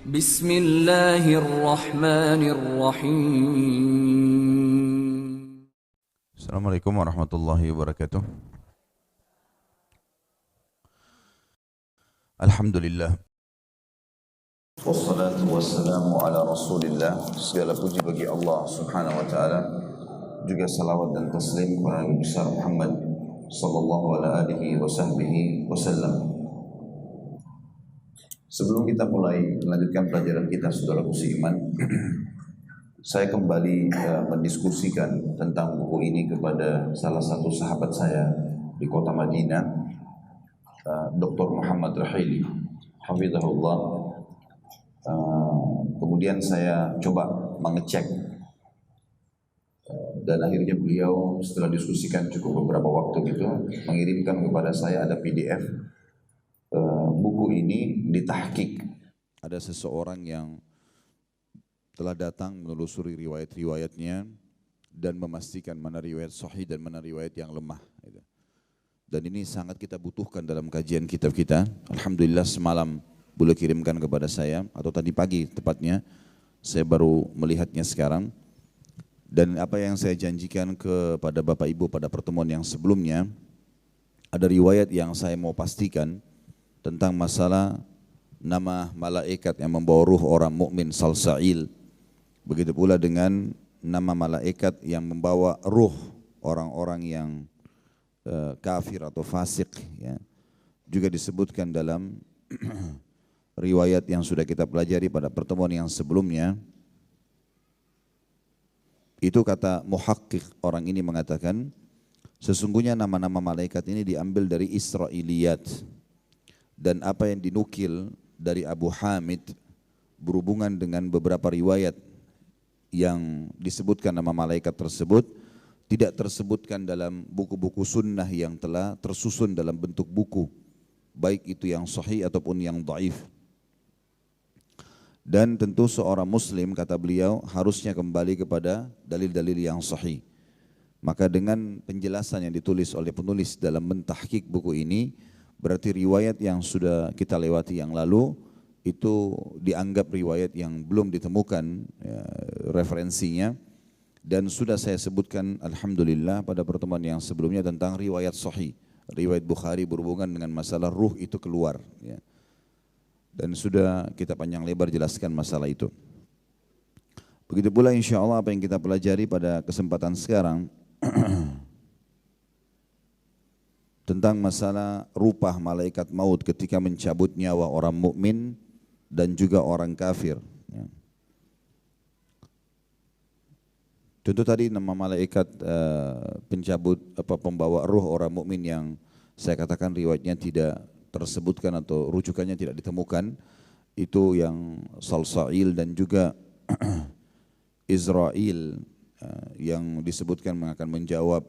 Bismillahirrahmanirrahim. Assalamualaikum warahmatullahi wabarakatuh. Alhamdulillah. Wassalatu wassalamu ala rasulillah. Segala puji bagi Allah subhanahu wa ta'ala. Juga salawat dan taslim kepada Nabi besar Muhammad sallallahu ala alihi wa sahbihi wasallam. Sebelum kita mulai melanjutkan pelajaran kita, saudaraku seiman, saya kembali mendiskusikan tentang buku ini kepada salah satu sahabat saya di kota Madinah, Dr. Muhammad Rahili, hafizahullah. Kemudian saya coba mengecek dan akhirnya beliau setelah diskusikan cukup beberapa waktu gitu mengirimkan kepada saya ada PDF buku ini ditahqiq. Ada seseorang yang telah datang menelusuri riwayat-riwayatnya dan memastikan mana riwayat sahih dan mana riwayat yang lemah. Dan ini sangat kita butuhkan dalam kajian kitab kita. Alhamdulillah semalam boleh kirimkan kepada saya, atau tadi pagi tepatnya, saya baru melihatnya sekarang. Dan apa yang saya janjikan kepada Bapak Ibu pada pertemuan yang sebelumnya, ada riwayat yang saya mau pastikan tentang masalah nama malaikat yang membawa ruh orang mukmin Salsail. Begitu pula dengan nama malaikat yang membawa ruh orang-orang yang kafir atau fasik, ya. Juga disebutkan dalam riwayat yang sudah kita pelajari pada pertemuan yang sebelumnya. Itu kata muhaqqiq, orang ini mengatakan sesungguhnya nama-nama malaikat ini diambil dari Israiliyat, dan apa yang dinukil dari Abu Hamid berhubungan dengan beberapa riwayat yang disebutkan nama malaikat tersebut tidak tersebutkan dalam buku-buku sunnah yang telah tersusun dalam bentuk buku, baik itu yang sahih ataupun yang dhaif. Dan tentu seorang muslim, kata beliau, harusnya kembali kepada dalil-dalil yang sahih. Maka dengan penjelasan yang ditulis oleh penulis dalam mentahqiq buku ini, berarti riwayat yang sudah kita lewati yang lalu itu dianggap riwayat yang belum ditemukan ya, referensinya. Dan sudah saya sebutkan alhamdulillah pada pertemuan yang sebelumnya tentang riwayat sahih, riwayat Bukhari berhubungan dengan masalah ruh itu keluar, ya. Dan sudah kita panjang lebar jelaskan masalah itu. Begitu pula insya Allah apa yang kita pelajari pada kesempatan sekarang tentang masalah rupa malaikat maut ketika mencabut nyawa orang mukmin dan juga orang kafir, ya. Tentu tadi nama malaikat pencabut pembawa ruh orang mukmin yang saya katakan riwayatnya tidak tersebutkan atau rujukannya tidak ditemukan, itu yang Salsail dan juga Israel yang disebutkan akan menjawab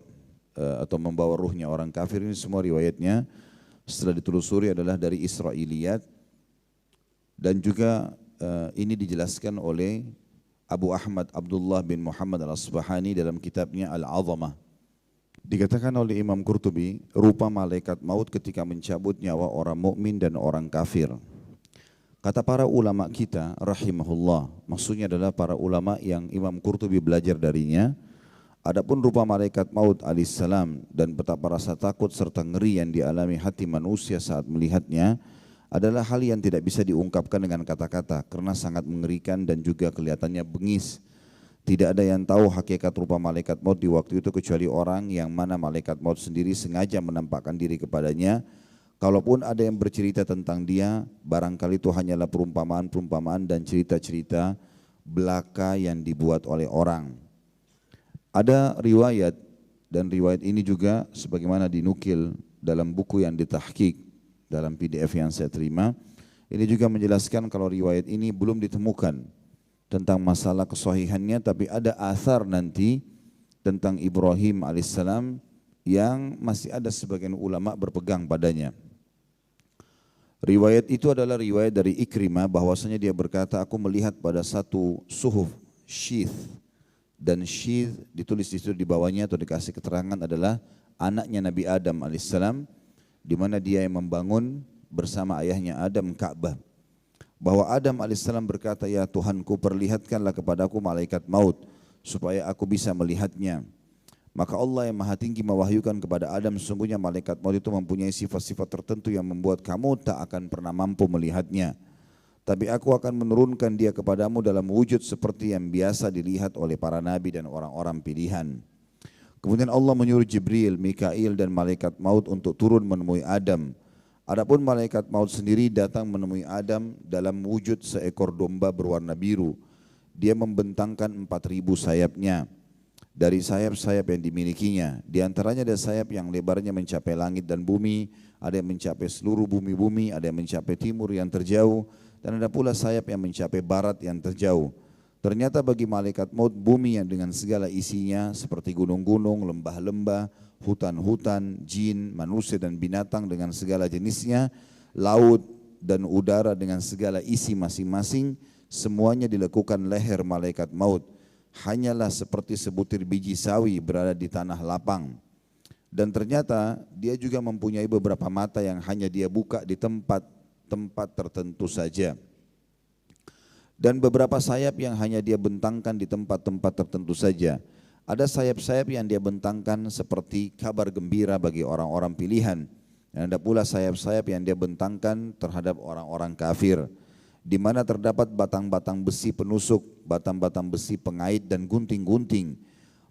atau membawa ruhnya orang kafir. Ini semua riwayatnya setelah ditelusuri adalah dari Israiliyat, dan juga ini dijelaskan oleh Abu Ahmad Abdullah bin Muhammad al-Asbahani dalam kitabnya Al-Azamah. Dikatakan oleh Imam Qurtubi, rupa malaikat maut ketika mencabut nyawa orang mukmin dan orang kafir. Kata para ulama kita rahimahullah, maksudnya adalah para ulama yang Imam Qurtubi belajar darinya, adapun rupa malaikat maut alaihissalam dan betapa rasa takut serta ngeri yang dialami hati manusia saat melihatnya adalah hal yang tidak bisa diungkapkan dengan kata-kata karena sangat mengerikan dan juga kelihatannya bengis. Tidak ada yang tahu hakikat rupa malaikat maut di waktu itu kecuali orang yang mana malaikat maut sendiri sengaja menampakkan diri kepadanya. Kalaupun ada yang bercerita tentang dia, barangkali itu hanyalah perumpamaan-perumpamaan dan cerita-cerita belaka yang dibuat oleh orang. Ada riwayat, dan riwayat ini juga sebagaimana dinukil dalam buku yang ditahqiq dalam PDF yang saya terima, ini juga menjelaskan kalau riwayat ini belum ditemukan tentang masalah kesahihannya, tapi ada athar nanti tentang Ibrahim alaihissalam yang masih ada sebagian ulama berpegang padanya. Riwayat itu adalah riwayat dari Ikrimah bahwasanya dia berkata, aku melihat pada satu suhuf syith, dan syith ditulis di situ di bawahnya atau dikasih keterangan adalah anaknya Nabi Adam alaihissalam, di mana dia yang membangun bersama ayahnya Adam Ka'bah. bahwa Adam alaihissalam berkata, ya Tuhanku, perlihatkanlah kepadaku malaikat maut supaya aku bisa melihatnya. Maka Allah yang maha tinggi mewahyukan kepada Adam, sesungguhnya malaikat maut itu mempunyai sifat-sifat tertentu yang membuat kamu tak akan pernah mampu melihatnya. Tapi aku akan menurunkan dia kepadamu dalam wujud seperti yang biasa dilihat oleh para nabi dan orang-orang pilihan. Kemudian Allah menyuruh Jibril, Mikail dan malaikat maut untuk turun menemui Adam. Adapun malaikat maut sendiri datang menemui Adam dalam wujud seekor domba berwarna biru. Dia membentangkan 4.000 sayapnya. Dari sayap-sayap yang dimilikinya, di antaranya ada sayap yang lebarnya mencapai langit dan bumi, ada yang mencapai seluruh bumi-bumi, ada yang mencapai timur yang terjauh, dan ada pula sayap yang mencapai barat yang terjauh. Ternyata bagi malaikat maut, bumi yang dengan segala isinya seperti gunung-gunung, lembah-lembah, hutan-hutan, jin, manusia dan binatang dengan segala jenisnya, laut dan udara dengan segala isi masing-masing, semuanya dilekukan leher malaikat maut. Hanyalah seperti sebutir biji sawi berada di tanah lapang. Dan ternyata dia juga mempunyai beberapa mata yang hanya dia buka di tempat-tempat tertentu saja. Dan beberapa sayap yang hanya dia bentangkan di tempat-tempat tertentu saja. Ada sayap-sayap yang dia bentangkan seperti kabar gembira bagi orang-orang pilihan. Dan ada pula sayap-sayap yang dia bentangkan terhadap orang-orang kafir, di mana terdapat batang-batang besi penusuk, batang-batang besi pengait dan gunting-gunting.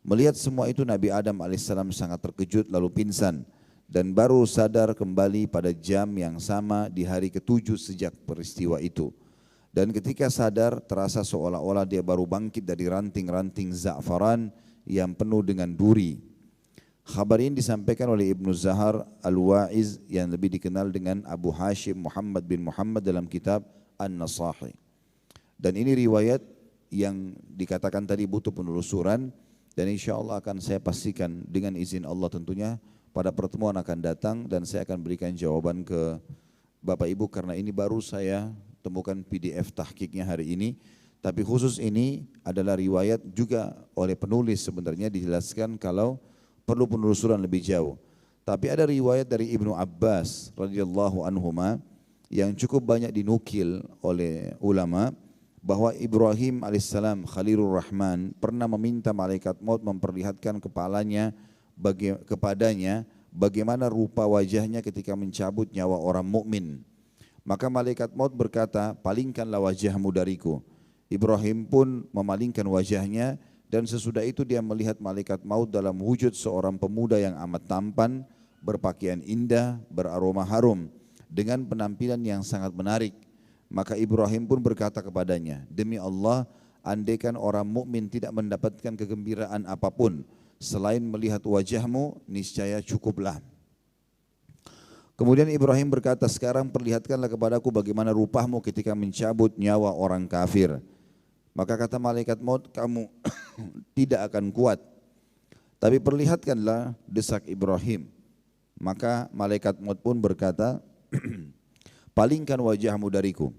Melihat semua itu Nabi Adam alaihissalam sangat terkejut lalu pingsan dan baru sadar kembali pada jam yang sama di hari ke-7 sejak peristiwa itu. Dan ketika sadar terasa seolah-olah dia baru bangkit dari ranting-ranting za'faran yang penuh dengan duri. Khabar ini disampaikan oleh Ibnu Zahar Al-Wa'iz yang lebih dikenal dengan Abu Hashim Muhammad bin Muhammad dalam kitab An-Nasahi. Dan ini riwayat yang dikatakan tadi butuh penelusuran, dan insya Allah akan saya pastikan dengan izin Allah tentunya pada pertemuan akan datang, dan saya akan berikan jawaban ke Bapak Ibu karena ini baru saya temukan PDF tahqiqnya hari ini. Tapi khusus ini adalah riwayat juga oleh penulis, sebenarnya dijelaskan kalau perlu penelusuran lebih jauh. Tapi ada riwayat dari Ibnu Abbas radhiyallahu anhuma yang cukup banyak dinukil oleh ulama bahwa Ibrahim alaihissalam Khalilur Rahman pernah meminta malaikat maut memperlihatkan kepadanya bagaimana rupa wajahnya ketika mencabut nyawa orang mukmin. Maka malaikat maut berkata, palingkanlah wajahmu dariku. Ibrahim pun memalingkan wajahnya, dan sesudah itu dia melihat malaikat maut dalam wujud seorang pemuda yang amat tampan, berpakaian indah, beraroma harum, dengan penampilan yang sangat menarik. Maka Ibrahim pun berkata kepadanya, demi Allah, andaikan orang mukmin tidak mendapatkan kegembiraan apapun selain melihat wajahmu, niscaya cukuplah. Kemudian Ibrahim berkata, sekarang perlihatkanlah kepadaku bagaimana rupamu ketika mencabut nyawa orang kafir. Maka kata malaikat maut, kamu tidak akan kuat, tapi perlihatkanlah, desak Ibrahim. Maka malaikat maut pun berkata, palingkan wajahmu dariku.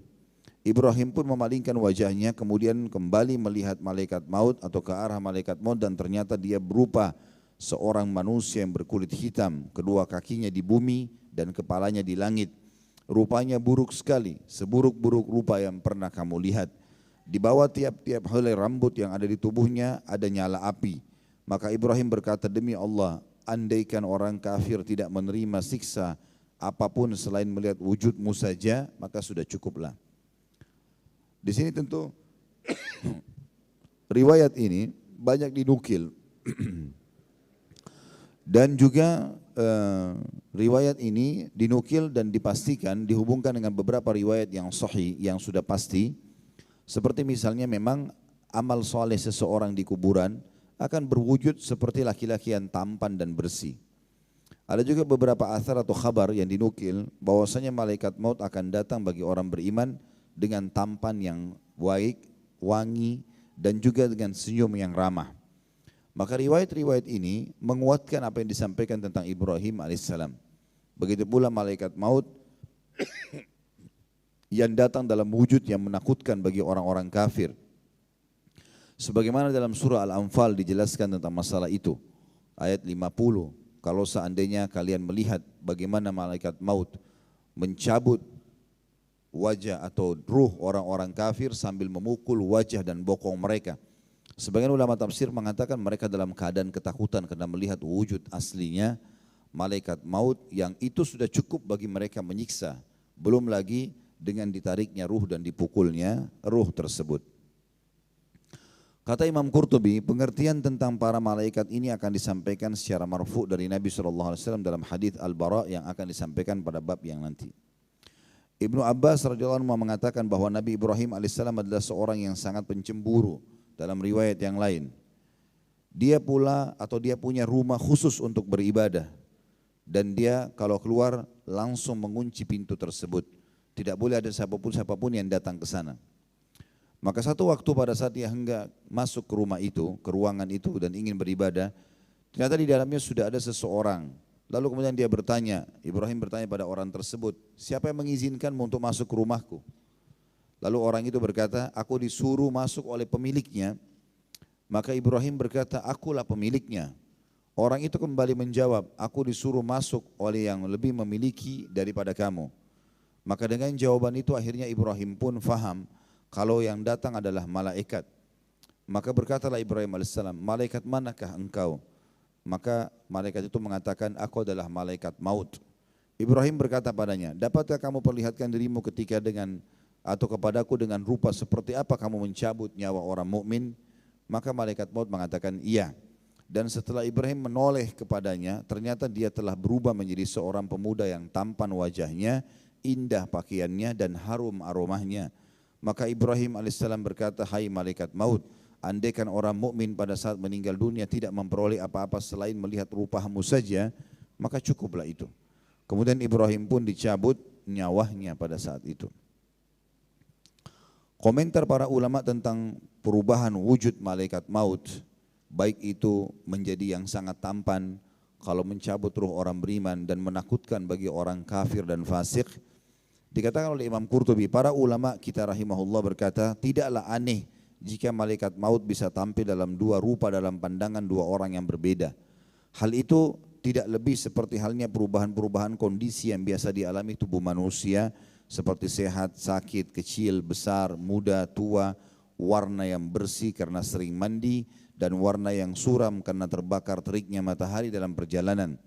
Ibrahim pun memalingkan wajahnya, kemudian kembali melihat malaikat maut atau ke arah malaikat maut, dan ternyata dia berupa seorang manusia yang berkulit hitam, kedua kakinya di bumi dan kepalanya di langit. Rupanya buruk sekali, seburuk-buruk rupa yang pernah kamu lihat. Di bawah tiap-tiap helai rambut yang ada di tubuhnya ada nyala api. Maka Ibrahim berkata, demi Allah, andaikan orang kafir tidak menerima siksa apapun selain melihat wujudmu saja, maka sudah cukuplah. Di sini tentu riwayat ini banyak dinukil dan juga riwayat ini dinukil dan dipastikan dihubungkan dengan beberapa riwayat yang sahih yang sudah pasti, seperti misalnya memang amal soleh seseorang di kuburan akan berwujud seperti laki-laki yang tampan dan bersih. Ada juga beberapa athar atau khabar yang dinukil bahwasanya malaikat maut akan datang bagi orang beriman dengan tampan yang baik, wangi, dan juga dengan senyum yang ramah. Maka riwayat-riwayat ini menguatkan apa yang disampaikan tentang Ibrahim alaihissalam. Begitu pula malaikat maut yang datang dalam wujud yang menakutkan bagi orang-orang kafir. Sebagaimana dalam surah Al-Anfal dijelaskan tentang masalah itu. Ayat 50, kalau seandainya kalian melihat bagaimana malaikat maut mencabut wajah atau ruh orang-orang kafir sambil memukul wajah dan bokong mereka. Sebagian ulama tafsir mengatakan mereka dalam keadaan ketakutan karena melihat wujud aslinya malaikat maut yang itu sudah cukup bagi mereka menyiksa. Belum lagi dengan ditariknya ruh dan dipukulnya ruh tersebut. Kata Imam Qurtubi, pengertian tentang para malaikat ini akan disampaikan secara marfu dari Nabi SAW dalam hadis Al-Bara yang akan disampaikan pada bab yang nanti. Ibnu Abbas radhiyallahu anhu mengatakan bahwa Nabi Ibrahim alaihissalam adalah seorang yang sangat pencemburu dalam riwayat yang lain. Dia punya rumah khusus untuk beribadah dan dia kalau keluar langsung mengunci pintu tersebut. Tidak boleh ada siapapun yang datang ke sana. Maka satu waktu pada saat dia hendak masuk ke rumah itu, ke ruangan itu dan ingin beribadah, ternyata di dalamnya sudah ada seseorang. Lalu kemudian dia bertanya, Ibrahim bertanya pada orang tersebut, siapa yang mengizinkanmu untuk masuk ke rumahku? Lalu orang itu berkata, aku disuruh masuk oleh pemiliknya. Maka Ibrahim berkata, akulah pemiliknya. Orang itu kembali menjawab, aku disuruh masuk oleh yang lebih memiliki daripada kamu. Maka dengan jawaban itu akhirnya Ibrahim pun faham kalau yang datang adalah malaikat. Maka berkatalah Ibrahim alaihissalam, malaikat manakah engkau? Maka malaikat itu mengatakan, aku adalah malaikat maut. Ibrahim berkata padanya, dapatkah kamu perlihatkan dirimu kepadaku dengan rupa seperti apa kamu mencabut nyawa orang mukmin? Maka malaikat maut mengatakan iya. Dan setelah Ibrahim menoleh kepadanya, ternyata dia telah berubah menjadi seorang pemuda yang tampan wajahnya, indah pakaiannya dan harum aromanya. Maka Ibrahim alaihissalam berkata, hai malaikat maut, andaikan orang mukmin pada saat meninggal dunia tidak memperoleh apa-apa selain melihat rupamu saja, maka cukuplah itu. Kemudian Ibrahim pun dicabut nyawanya pada saat itu. Komentar para ulama tentang perubahan wujud malaikat maut, baik itu menjadi yang sangat tampan kalau mencabut ruh orang beriman dan menakutkan bagi orang kafir dan fasik. Dikatakan oleh Imam Qurtubi, para ulama kita rahimahullah berkata, tidaklah aneh jika malaikat maut bisa tampil dalam dua rupa dalam pandangan dua orang yang berbeda. Hal itu tidak lebih seperti halnya perubahan-perubahan kondisi yang biasa dialami tubuh manusia, seperti sehat, sakit, kecil, besar, muda, tua, warna yang bersih karena sering mandi, dan warna yang suram karena terbakar teriknya matahari dalam perjalanan.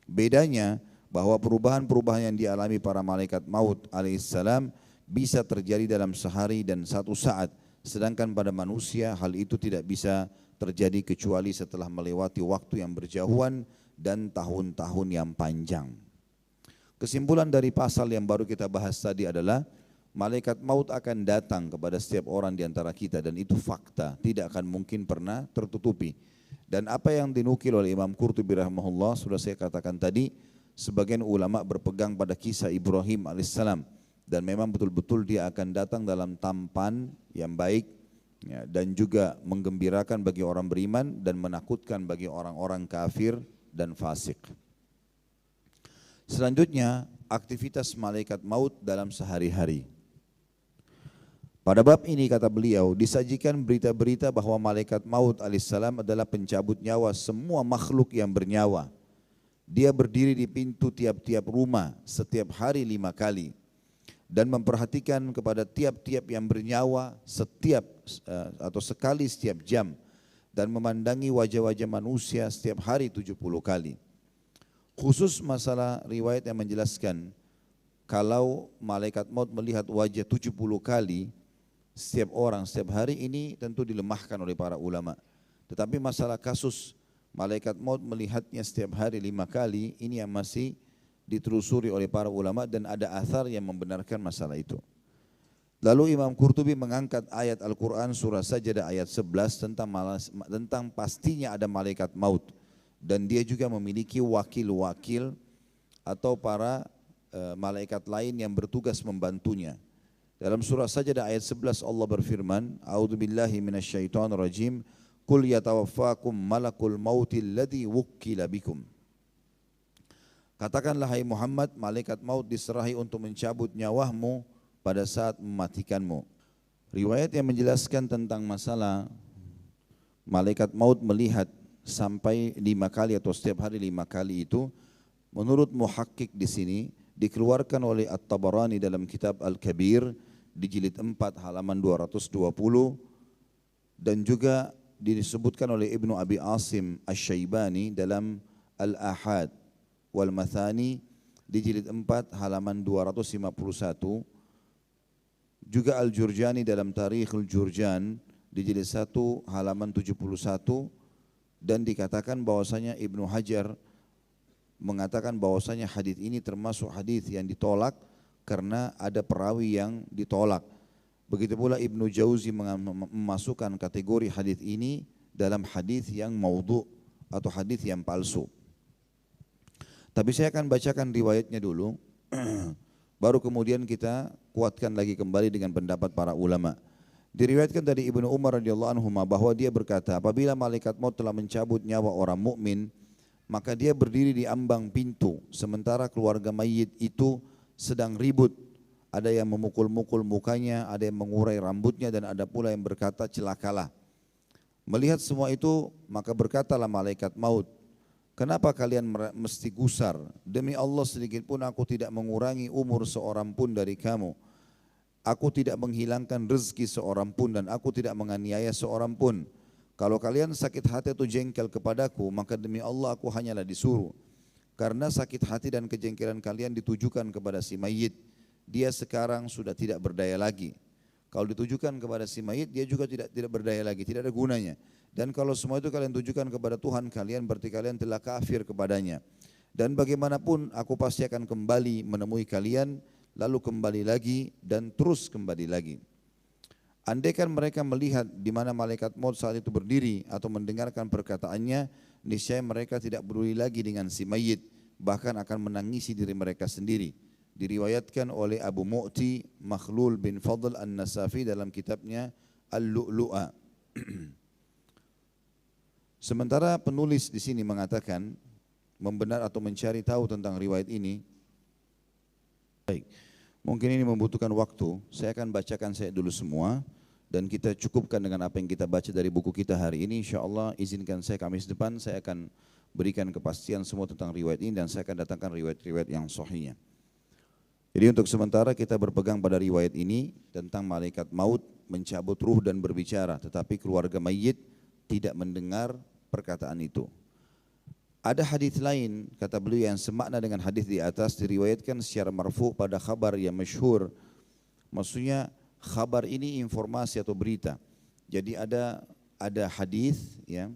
Bedanya bahwa perubahan-perubahan yang dialami para malaikat maut alaihissalam bisa terjadi dalam sehari dan satu saat, sedangkan pada manusia hal itu tidak bisa terjadi kecuali setelah melewati waktu yang berjauhan dan tahun-tahun yang panjang. Kesimpulan dari pasal yang baru kita bahas tadi adalah malaikat maut akan datang kepada setiap orang di antara kita dan itu fakta, tidak akan mungkin pernah tertutupi. Dan apa yang dinukil oleh Imam Qurtubi rahimahullah sudah saya katakan tadi, sebagian ulama berpegang pada kisah Ibrahim alaihissalam dan memang betul-betul dia akan datang dalam tampan yang baik ya, dan juga menggembirakan bagi orang beriman dan menakutkan bagi orang-orang kafir dan fasik. Selanjutnya, aktivitas malaikat maut dalam sehari-hari. Pada bab ini kata beliau, disajikan berita-berita bahwa malaikat maut alaihissalam adalah pencabut nyawa semua makhluk yang bernyawa. Dia berdiri di pintu tiap-tiap rumah setiap hari 5 kali dan memperhatikan kepada tiap-tiap yang bernyawa sekali setiap jam dan memandangi wajah-wajah manusia setiap hari 70 kali. Khusus masalah riwayat yang menjelaskan kalau malaikat maut melihat wajah 70 kali setiap orang setiap hari, ini tentu dilemahkan oleh para ulama. Tetapi masalah kasus malaikat maut melihatnya setiap hari 5 kali, ini yang masih ditelusuri oleh para ulama dan ada athar yang membenarkan masalah itu. Lalu Imam Qurtubi mengangkat ayat Al-Quran surah Sajdah ayat 11 tentang pastinya ada malaikat maut. Dan dia juga memiliki wakil-wakil atau para malaikat lain yang bertugas membantunya. Dalam surah Sajdah ayat 11 Allah berfirman, A'udzubillahi minasyaitonirrajim, Qul yatawaffakum malakul mautil ladzi wukkila bikum. Katakanlah hai Muhammad, malaikat maut diserahi untuk mencabut nyawamu pada saat mematikanmu. Riwayat yang menjelaskan tentang masalah malaikat maut melihat sampai 5 kali atau setiap hari 5 kali itu, menurut muhakkik di sini dikeluarkan oleh At-Tabarani dalam kitab Al-Kabir di jilid 4 halaman 220 dan juga disebutkan oleh Ibnu Abi Asim Asy-Syaibani dalam Al-Ahad wal Mathani di jilid 4 halaman 251, juga Al-Jurjani dalam Tarikhul Jurjan di jilid 1 halaman 71, dan dikatakan bahwasanya Ibnu Hajar mengatakan bahwasanya hadis ini termasuk hadis yang ditolak karena ada perawi yang ditolak. Begitu pula Ibnu Jauzi memasukkan kategori hadis ini dalam hadis yang maudhu atau hadis yang palsu. Tapi saya akan bacakan riwayatnya dulu, baru kemudian kita kuatkan lagi kembali dengan pendapat para ulama. Diriwayatkan dari Ibnu Umar radhiyallahu anhu bahwa dia berkata, apabila malaikat maut telah mencabut nyawa orang mukmin, maka dia berdiri di ambang pintu, sementara keluarga mayit itu sedang ribut. Ada yang memukul-mukul mukanya, ada yang mengurai rambutnya, dan ada pula yang berkata celakalah. Melihat semua itu, maka berkatalah malaikat maut, kenapa kalian mesti gusar? Demi Allah sedikit pun aku tidak mengurangi umur seorang pun dari kamu. Aku tidak menghilangkan rezeki seorang pun, dan aku tidak menganiaya seorang pun. Kalau kalian sakit hati atau jengkel kepadaku, maka demi Allah aku hanyalah disuruh. Karena sakit hati dan kejengkelan kalian ditujukan kepada si mayit, dia sekarang sudah tidak berdaya lagi. Kalau ditujukan kepada si mayit, dia juga tidak berdaya lagi, tidak ada gunanya. Dan kalau semua itu kalian tujukan kepada Tuhan kalian, berarti kalian telah kafir kepadanya. Dan bagaimanapun aku pasti akan kembali menemui kalian, lalu kembali lagi dan terus kembali lagi. Andaikan mereka melihat di mana malaikat maut saat itu berdiri atau mendengarkan perkataannya, niscaya mereka tidak peduli lagi dengan si mayit, bahkan akan menangisi diri mereka sendiri. Diriwayatkan oleh Abu Mu'ti Makhlul bin Fadl An-Nasafi dalam kitabnya Al-Lu'lu'a. Sementara penulis di sini mengatakan membenar atau mencari tahu tentang riwayat ini. Baik, mungkin ini membutuhkan waktu. Saya akan bacakan saya dulu semua dan kita cukupkan dengan apa yang kita baca dari buku kita hari ini. InsyaAllah izinkan saya Kamis depan saya akan berikan kepastian semua tentang riwayat ini dan saya akan datangkan riwayat-riwayat yang sahihnya. Jadi untuk sementara kita berpegang pada riwayat ini tentang malaikat maut mencabut ruh dan berbicara, tetapi keluarga mayit tidak mendengar perkataan itu. Ada hadis lain kata beliau yang semakna dengan hadis di atas, diriwayatkan secara marfu pada khabar yang masyhur. Maksudnya khabar ini informasi atau berita. Jadi ada hadis, ya,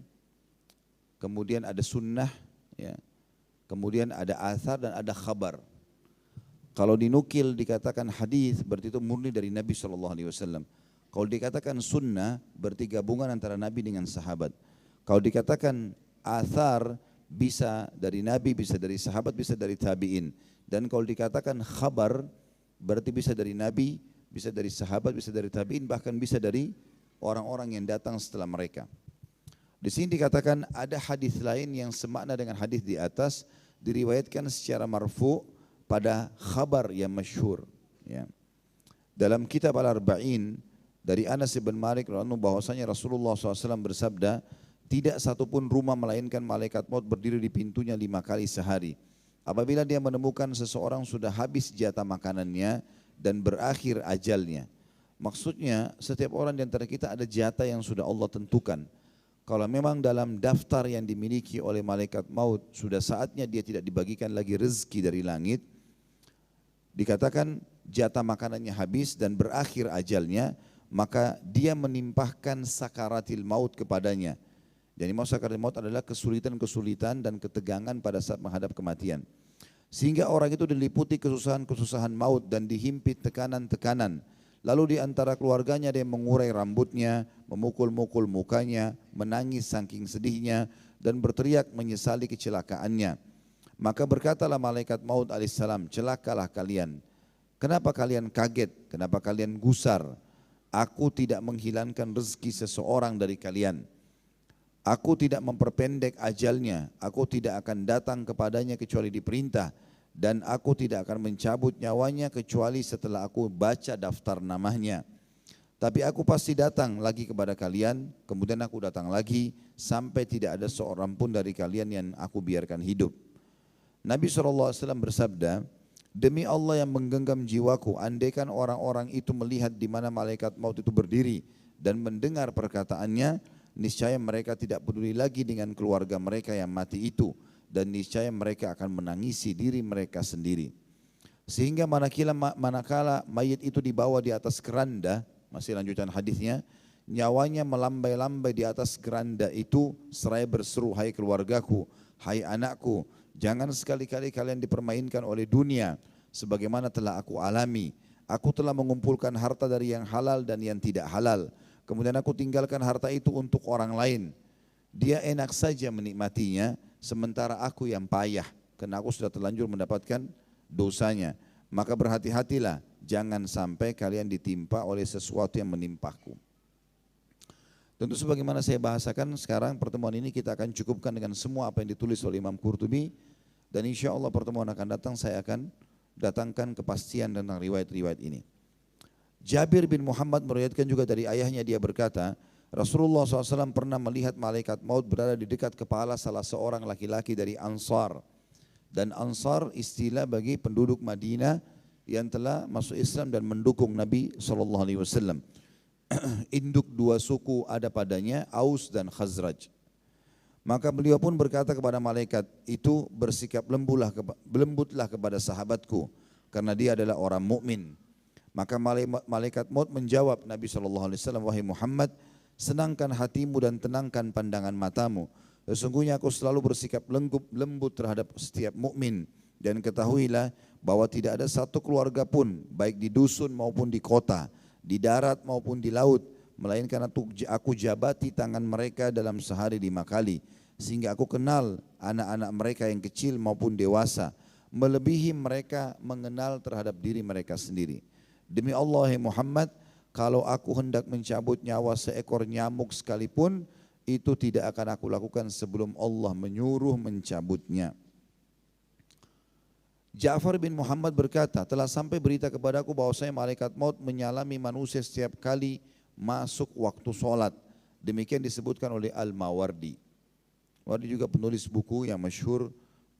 kemudian ada sunnah, ya, kemudian ada athar dan ada khabar. Kalau dinukil dikatakan hadis berarti itu murni dari Nabi SAW. Kalau dikatakan sunnah berarti gabungan antara Nabi dengan sahabat. Kalau dikatakan athar bisa dari Nabi, bisa dari sahabat, bisa dari tabi'in. Dan kalau dikatakan khabar berarti bisa dari Nabi, bisa dari sahabat, bisa dari tabi'in, bahkan bisa dari orang-orang yang datang setelah mereka. Di sini dikatakan ada hadis lain yang semakna dengan hadis di atas, diriwayatkan secara marfu pada khabar yang masyhur. Ya. Dalam kitab Al-Arba'in dari Anas bin Malik radhiyallahu anhu bahwasanya Rasulullah SAW bersabda, tidak satupun rumah melainkan malaikat maut berdiri di pintunya 5 kali sehari. Apabila dia menemukan seseorang sudah habis jatah makanannya dan berakhir ajalnya. Maksudnya setiap orang di antara kita ada jatah yang sudah Allah tentukan. Kalau memang dalam daftar yang dimiliki oleh malaikat maut sudah saatnya dia tidak dibagikan lagi rezeki dari langit, dikatakan jatah makanannya habis dan berakhir ajalnya, maka dia menimpahkan sakaratil maut kepadanya. Jadi sakaratil maut adalah kesulitan-kesulitan dan ketegangan pada saat menghadap kematian. Sehingga orang itu diliputi kesusahan-kesusahan maut dan dihimpit tekanan-tekanan. Lalu di antara keluarganya ada yang mengurai rambutnya, memukul-mukul mukanya, menangis saking sedihnya dan berteriak menyesali kecelakaannya. Maka berkatalah malaikat maut alaihissalam, celakalah kalian. Kenapa kalian kaget? Kenapa kalian gusar? Aku tidak menghilangkan rezeki seseorang dari kalian. Aku tidak memperpendek ajalnya. Aku tidak akan datang kepadanya kecuali diperintah. Dan aku tidak akan mencabut nyawanya kecuali setelah aku baca daftar namanya. Tapi aku pasti datang lagi kepada kalian, kemudian aku datang lagi sampai tidak ada seorang pun dari kalian yang aku biarkan hidup. Nabi SAW bersabda, Demi Allah yang menggenggam jiwaku, andaikan orang-orang itu melihat di mana malaikat maut itu berdiri dan mendengar perkataannya, niscaya mereka tidak peduli lagi dengan keluarga mereka yang mati itu, dan niscaya mereka akan menangisi diri mereka sendiri. Sehingga manakala mayit itu dibawa di atas keranda, masih lanjutan hadisnya, nyawanya melambai-lambai di atas keranda itu seraya berseru, hai keluargaku, hai anakku, jangan sekali-kali kalian dipermainkan oleh dunia sebagaimana telah aku alami. Aku telah mengumpulkan harta dari yang halal dan yang tidak halal. Kemudian aku tinggalkan harta itu untuk orang lain. Dia enak saja menikmatinya, sementara aku yang payah karena aku sudah terlanjur mendapatkan dosanya. Maka berhati-hatilah, jangan sampai kalian ditimpa oleh sesuatu yang menimpaku. Tentu sebagaimana saya bahasakan sekarang, pertemuan ini kita akan cukupkan dengan semua apa yang ditulis oleh Imam Qurtubi, dan insya Allah pertemuan akan datang saya akan datangkan kepastian tentang riwayat-riwayat ini. Jabir bin Muhammad meriwayatkan juga dari ayahnya, dia berkata, Rasulullah SAW pernah melihat malaikat maut berada di dekat kepala salah seorang laki-laki dari Ansar. Dan Ansar istilah bagi penduduk Madinah yang telah masuk Islam dan mendukung Nabi SAW. Induk dua suku ada padanya, Aus dan Khazraj. Maka beliau pun berkata kepada malaikat itu, bersikap lembutlah kepada sahabatku, karena dia adalah orang mukmin. Maka malaikat maut menjawab Nabi SAW, wahai Muhammad, senangkan hatimu dan tenangkan pandangan matamu. Sesungguhnya aku selalu bersikap lembut terhadap setiap mukmin, dan ketahuilah bahwa tidak ada satu keluarga pun, baik di dusun maupun di kota, di darat maupun di laut, melainkan aku jabati tangan mereka dalam sehari 5 kali, sehingga aku kenal anak-anak mereka yang kecil maupun dewasa, melebihi mereka mengenal terhadap diri mereka sendiri. Demi Allah ya Muhammad, kalau aku hendak mencabut nyawa seekor nyamuk sekalipun, itu tidak akan aku lakukan sebelum Allah menyuruh mencabutnya. Ja'far bin Muhammad berkata, telah sampai berita kepadaku bahwasanya malaikat maut menyalami manusia setiap kali masuk waktu sholat. Demikian disebutkan oleh Al-Mawardi. Mawardi juga penulis buku yang masyhur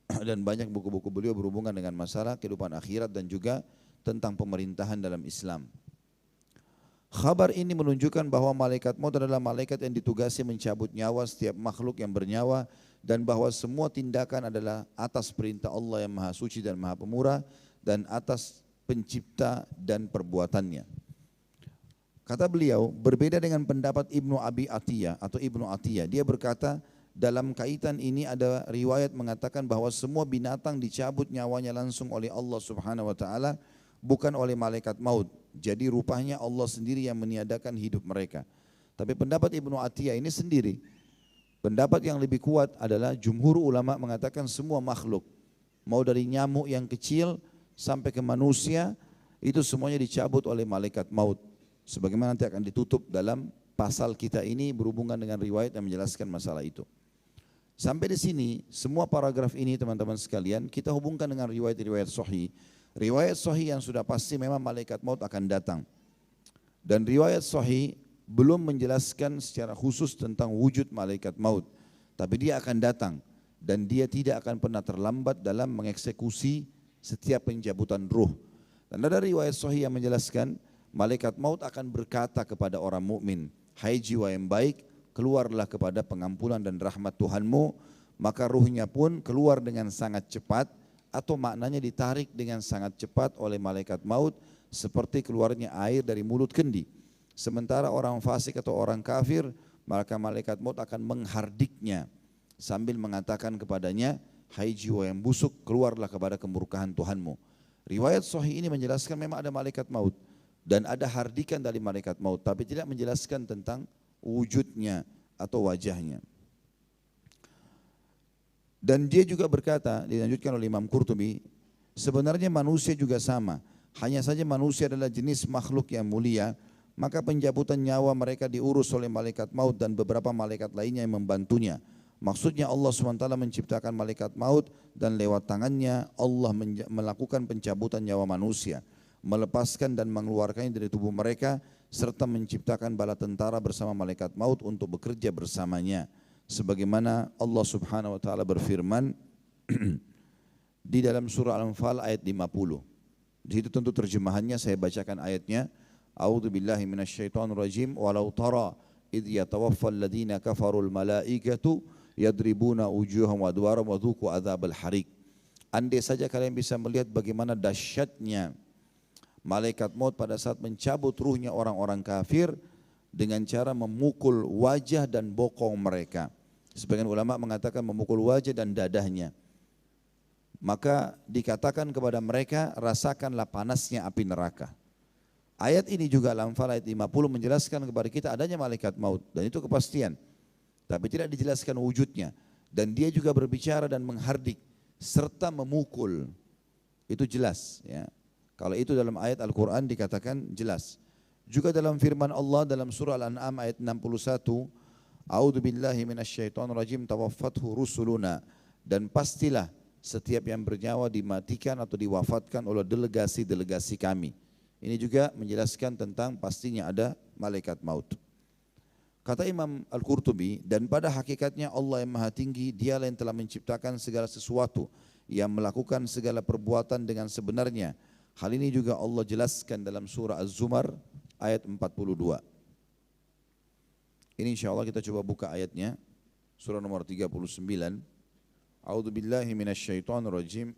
dan banyak buku-buku beliau berhubungan dengan masalah kehidupan akhirat dan juga tentang pemerintahan dalam Islam. Khabar ini menunjukkan bahwa malaikat maut adalah malaikat yang ditugasi mencabut nyawa setiap makhluk yang bernyawa, dan bahwa semua tindakan adalah atas perintah Allah yang Maha Suci dan Maha Pemurah, dan atas pencipta dan perbuatannya. Kata beliau, berbeda dengan pendapat Ibnu Abi Atiyah atau Ibnu Atiyah. Dia berkata, dalam kaitan ini ada riwayat mengatakan bahwa semua binatang dicabut nyawanya langsung oleh Allah Subhanahu wa taala, bukan oleh malaikat maut. Jadi rupanya Allah sendiri yang meniadakan hidup mereka. Tapi pendapat Ibnu Atiyah ini sendiri. Pendapat yang lebih kuat adalah jumhur ulama mengatakan semua makhluk, mau dari nyamuk yang kecil sampai ke manusia, itu semuanya dicabut oleh malaikat maut. Sebagaimana nanti akan ditutup dalam pasal kita ini berhubungan dengan riwayat yang menjelaskan masalah itu. Sampai di sini semua paragraf ini teman-teman sekalian kita hubungkan dengan riwayat-riwayat sahih. Riwayat sahih yang sudah pasti memang malaikat maut akan datang. Dan riwayat sahih belum menjelaskan secara khusus tentang wujud malaikat maut, tapi dia akan datang dan dia tidak akan pernah terlambat dalam mengeksekusi setiap pencabutan ruh. Dan ada riwayat sahih yang menjelaskan malaikat maut akan berkata kepada orang mukmin, hai jiwa yang baik, keluarlah kepada pengampunan dan rahmat Tuhanmu. Maka ruhnya pun keluar dengan sangat cepat, atau maknanya ditarik dengan sangat cepat oleh malaikat maut seperti keluarnya air dari mulut kendi. Sementara orang fasik atau orang kafir, maka malaikat maut akan menghardiknya sambil mengatakan kepadanya, hai jiwa yang busuk, keluarlah kepada kemurkaan Tuhanmu. Riwayat sahih ini menjelaskan memang ada malaikat maut dan ada hardikan dari malaikat maut, tapi tidak menjelaskan tentang wujudnya atau wajahnya. Dan dia juga berkata, dilanjutkan oleh Imam Qurtubi, sebenarnya manusia juga sama, hanya saja manusia adalah jenis makhluk yang mulia, maka pencabutan nyawa mereka diurus oleh malaikat maut dan beberapa malaikat lainnya yang membantunya. Maksudnya Allah SWT menciptakan malaikat maut dan lewat tangannya Allah melakukan pencabutan nyawa manusia, melepaskan dan mengeluarkannya dari tubuh mereka, serta menciptakan bala tentara bersama malaikat maut untuk bekerja bersamanya. Sebagaimana Allah Subhanahu wa taala berfirman di dalam surah Al-Anfal ayat 50. Di situ tentu terjemahannya saya bacakan ayatnya. A'udzu billahi minasyaitonir rajim walau tara idh yatawaffal ladzina kafarul malaikatu yadribuna wujuhahum wa adwarahum wa dzuqu adzabal hariq. Andai saja kalian bisa melihat bagaimana dahsyatnya malaikat maut pada saat mencabut ruhnya orang-orang kafir dengan cara memukul wajah dan bokong mereka. Sebagian ulama mengatakan memukul wajah dan dadahnya. Maka dikatakan kepada mereka, rasakanlah panasnya api neraka. Ayat ini juga Al-Anfal ayat 50 menjelaskan kepada kita adanya malaikat maut dan itu kepastian. Tapi tidak dijelaskan wujudnya. Dan dia juga berbicara dan menghardik serta memukul. Itu jelas ya. Kalau itu dalam ayat Al-Quran dikatakan jelas. Juga dalam firman Allah dalam surah Al-An'am ayat 61, A'udzu billahi minasyaitonir rajim tawaffathu rusuluna, dan pastilah setiap yang bernyawa dimatikan atau diwafatkan oleh delegasi-delegasi kami. Ini juga menjelaskan tentang pastinya ada malaikat maut. Kata Imam Al-Qurtubi, dan pada hakikatnya Allah yang maha tinggi, dialah yang telah menciptakan segala sesuatu, yang melakukan segala perbuatan dengan sebenarnya. Hal ini juga Allah jelaskan dalam surah Az-Zumar ayat 42. Ini insyaAllah kita coba buka ayatnya, surah nomor 39. A'udzu billahi minasyaitonir rajim.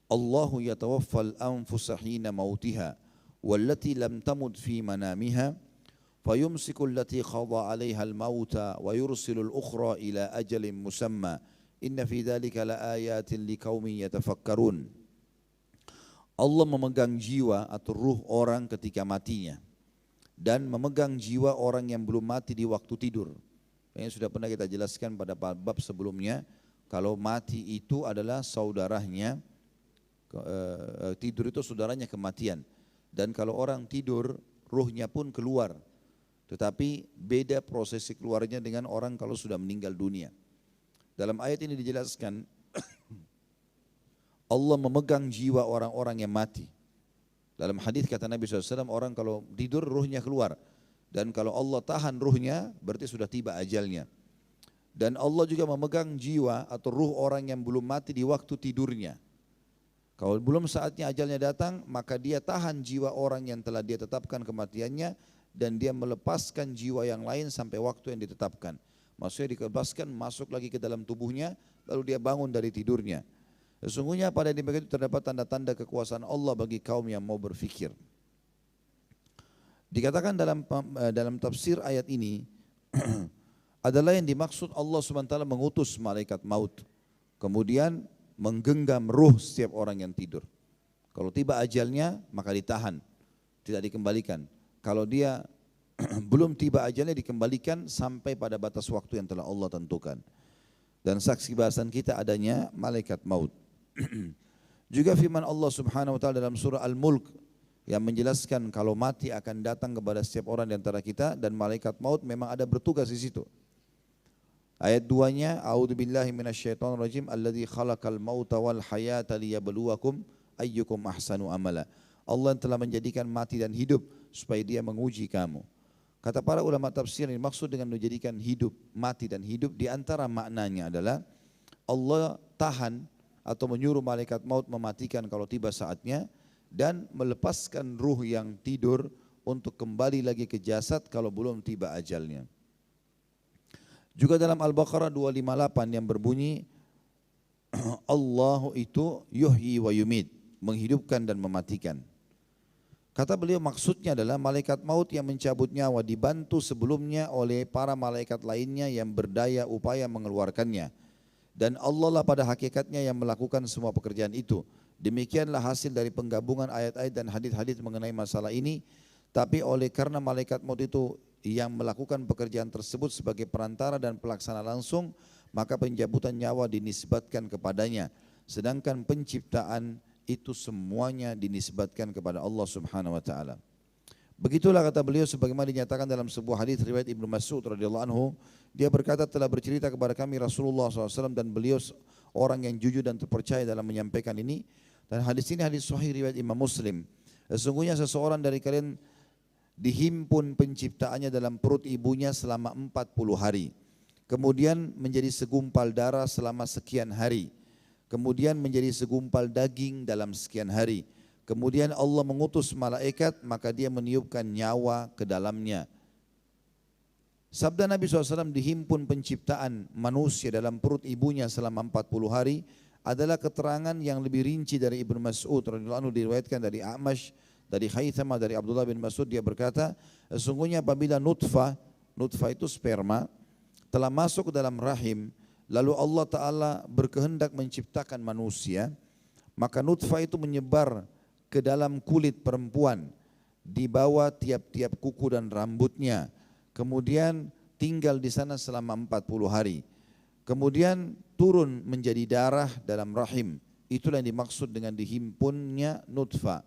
Allahu yatawaffal anfusa hina mautiha wallati lam tamut fi manamiha fayumsiku allati qada 'alaiha al-mauta wa yursilu al-ukhra ila ajalin musamma inna fi dzalika laayatin liqaumin yatafakkarun. Allah memegang jiwa atau ruh orang ketika matinya dan memegang jiwa orang yang belum mati di waktu tidur. Yang sudah pernah kita jelaskan pada bab sebelumnya, kalau mati itu adalah saudaranya, tidur itu saudaranya kematian. Dan kalau orang tidur, ruhnya pun keluar. Tetapi beda prosesi keluarnya dengan orang kalau sudah meninggal dunia. Dalam ayat ini dijelaskan, Allah memegang jiwa orang-orang yang mati. Dalam hadis kata Nabi SAW, orang kalau tidur ruhnya keluar. Dan kalau Allah tahan ruhnya, berarti sudah tiba ajalnya. Dan Allah juga memegang jiwa atau ruh orang yang belum mati di waktu tidurnya. Kalau belum saatnya ajalnya datang, maka dia tahan jiwa orang yang telah dia tetapkan kematiannya dan dia melepaskan jiwa yang lain sampai waktu yang ditetapkan. Maksudnya dilepaskan, masuk lagi ke dalam tubuhnya, lalu dia bangun dari tidurnya. Sesungguhnya pada demikian itu terdapat tanda-tanda kekuasaan Allah bagi kaum yang mau berfikir. Dikatakan dalam tafsir ayat ini adalah yang dimaksud Allah SWT mengutus malaikat maut. Kemudian menggenggam ruh setiap orang yang tidur. Kalau tiba ajalnya maka ditahan, tidak dikembalikan. Kalau dia belum tiba ajalnya dikembalikan sampai pada batas waktu yang telah Allah tentukan. Dan saksi bahasan kita adanya malaikat maut. Juga firman Allah Subhanahu wa taala dalam surah Al-Mulk yang menjelaskan kalau mati akan datang kepada setiap orang di antara kita dan malaikat maut memang ada bertugas di situ. Ayat 2-nya, A'udzu billahi minasyaitonir rajim alladzi khalaqal mauta wal hayata liyabluwakum ayyukum ahsanu amala. Allah yang telah menjadikan mati dan hidup supaya dia menguji kamu. Kata para ulama tafsir, yang maksud dengan menjadikan hidup, mati dan hidup di antara maknanya adalah Allah tahan atau menyuruh malaikat maut mematikan kalau tiba saatnya dan melepaskan ruh yang tidur untuk kembali lagi ke jasad kalau belum tiba ajalnya. Juga dalam Al-Baqarah 258 yang berbunyi Allahu itu yuhyi wa yumit, menghidupkan dan mematikan. Kata beliau maksudnya adalah malaikat maut yang mencabut nyawa dibantu sebelumnya oleh para malaikat lainnya yang berdaya upaya mengeluarkannya. Dan Allah lah pada hakikatnya yang melakukan semua pekerjaan itu. Demikianlah hasil dari penggabungan ayat-ayat dan hadis-hadis mengenai masalah ini. Tapi oleh karena malaikat maut itu yang melakukan pekerjaan tersebut sebagai perantara dan pelaksana langsung, maka pencabutan nyawa dinisbatkan kepadanya. Sedangkan penciptaan itu semuanya dinisbatkan kepada Allah Subhanahu wa taala. Begitulah kata beliau sebagaimana dinyatakan dalam sebuah hadis riwayat Ibnu Mas'ud radhiyallahu anhu, dia berkata telah bercerita kepada kami Rasulullah SAW dan beliau orang yang jujur dan terpercaya dalam menyampaikan ini. Dan hadis ini hadis sahih riwayat Imam Muslim. Sesungguhnya seseorang dari kalian dihimpun penciptaannya dalam perut ibunya selama 40 hari. Kemudian menjadi segumpal darah selama sekian hari. kemudian menjadi segumpal daging dalam sekian hari. Kemudian Allah mengutus malaikat, maka dia meniupkan nyawa ke dalamnya. Sabda Nabi SAW, dihimpun penciptaan manusia dalam perut ibunya selama 40 hari adalah keterangan yang lebih rinci dari Ibnu Mas'ud radhiyallahu anhu, diriwayatkan dari A'mash, dari Haythamah, dari Abdullah bin Mas'ud. Dia berkata, sesungguhnya apabila nutfah itu sperma, telah masuk ke dalam rahim, lalu Allah Ta'ala berkehendak menciptakan manusia, maka nutfah itu menyebar ke dalam kulit perempuan, di bawah tiap-tiap kuku dan rambutnya. Kemudian tinggal di sana selama 40 hari. Kemudian turun menjadi darah dalam rahim. Itulah yang dimaksud dengan dihimpunnya nutfah.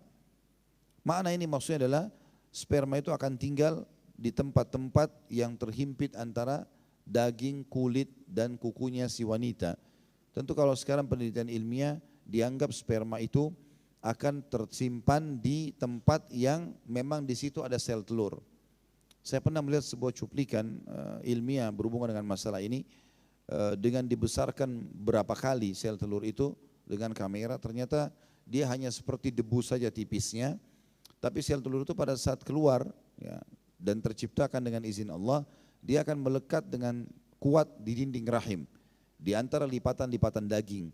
Makna ini maksudnya adalah sperma itu akan tinggal di tempat-tempat yang terhimpit antara daging, kulit dan kukunya si wanita. Tentu kalau sekarang penelitian ilmiah dianggap sperma itu akan tersimpan di tempat yang memang di situ ada sel telur. Saya pernah melihat sebuah cuplikan ilmiah berhubungan dengan masalah ini, dengan dibesarkan berapa kali sel telur itu dengan kamera, ternyata dia hanya seperti debu saja tipisnya, tapi sel telur itu pada saat keluar ya, dan terciptakan dengan izin Allah, dia akan melekat dengan kuat di dinding rahim, di antara lipatan-lipatan daging.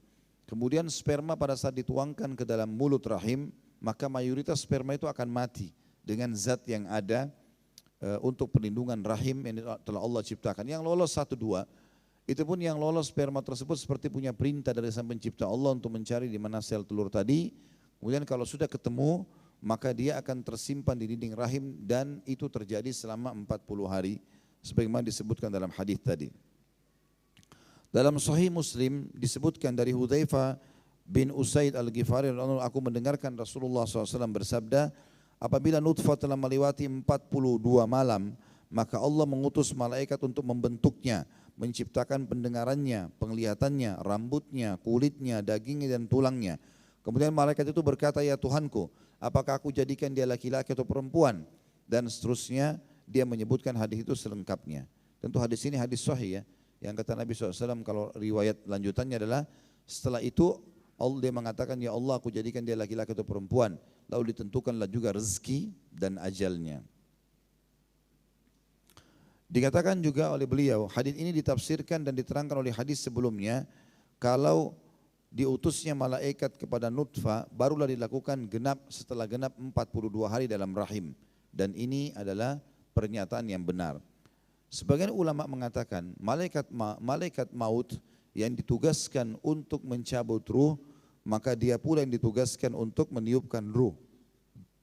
Kemudian sperma pada saat dituangkan ke dalam mulut rahim, maka mayoritas sperma itu akan mati dengan zat yang ada untuk perlindungan rahim yang telah Allah ciptakan. Yang lolos 1-2, itu pun yang lolos sperma tersebut seperti punya perintah dari Sang Pencipta Allah untuk mencari di mana sel telur tadi. Kemudian kalau sudah ketemu, maka dia akan tersimpan di dinding rahim, dan itu terjadi selama 40 hari sebagaimana disebutkan dalam hadis tadi. Dalam Sahih Muslim disebutkan dari Hudzaifah bin Usaid Al-Ghifari, aku mendengarkan Rasulullah SAW bersabda, apabila nutfah telah melewati 42 malam, maka Allah mengutus malaikat untuk membentuknya, menciptakan pendengarannya, penglihatannya, rambutnya, kulitnya, dagingnya dan tulangnya. Kemudian malaikat itu berkata, ya Tuhanku, apakah aku jadikan dia laki-laki atau perempuan? Dan seterusnya dia menyebutkan hadis itu selengkapnya. Tentu hadis ini hadis sahih ya. Yang kata Nabi SAW, kalau riwayat lanjutannya adalah setelah itu Allah dia mengatakan, ya Allah aku jadikan dia laki-laki atau perempuan. Lalu ditentukanlah juga rezeki dan ajalnya. Dikatakan juga oleh beliau, hadis ini ditafsirkan dan diterangkan oleh hadis sebelumnya, kalau diutusnya malaikat kepada nutfah barulah dilakukan setelah genap 42 hari dalam rahim, dan ini adalah pernyataan yang benar. Sebagian ulama mengatakan malaikat maut yang ditugaskan untuk mencabut ruh, maka dia pula yang ditugaskan untuk meniupkan ruh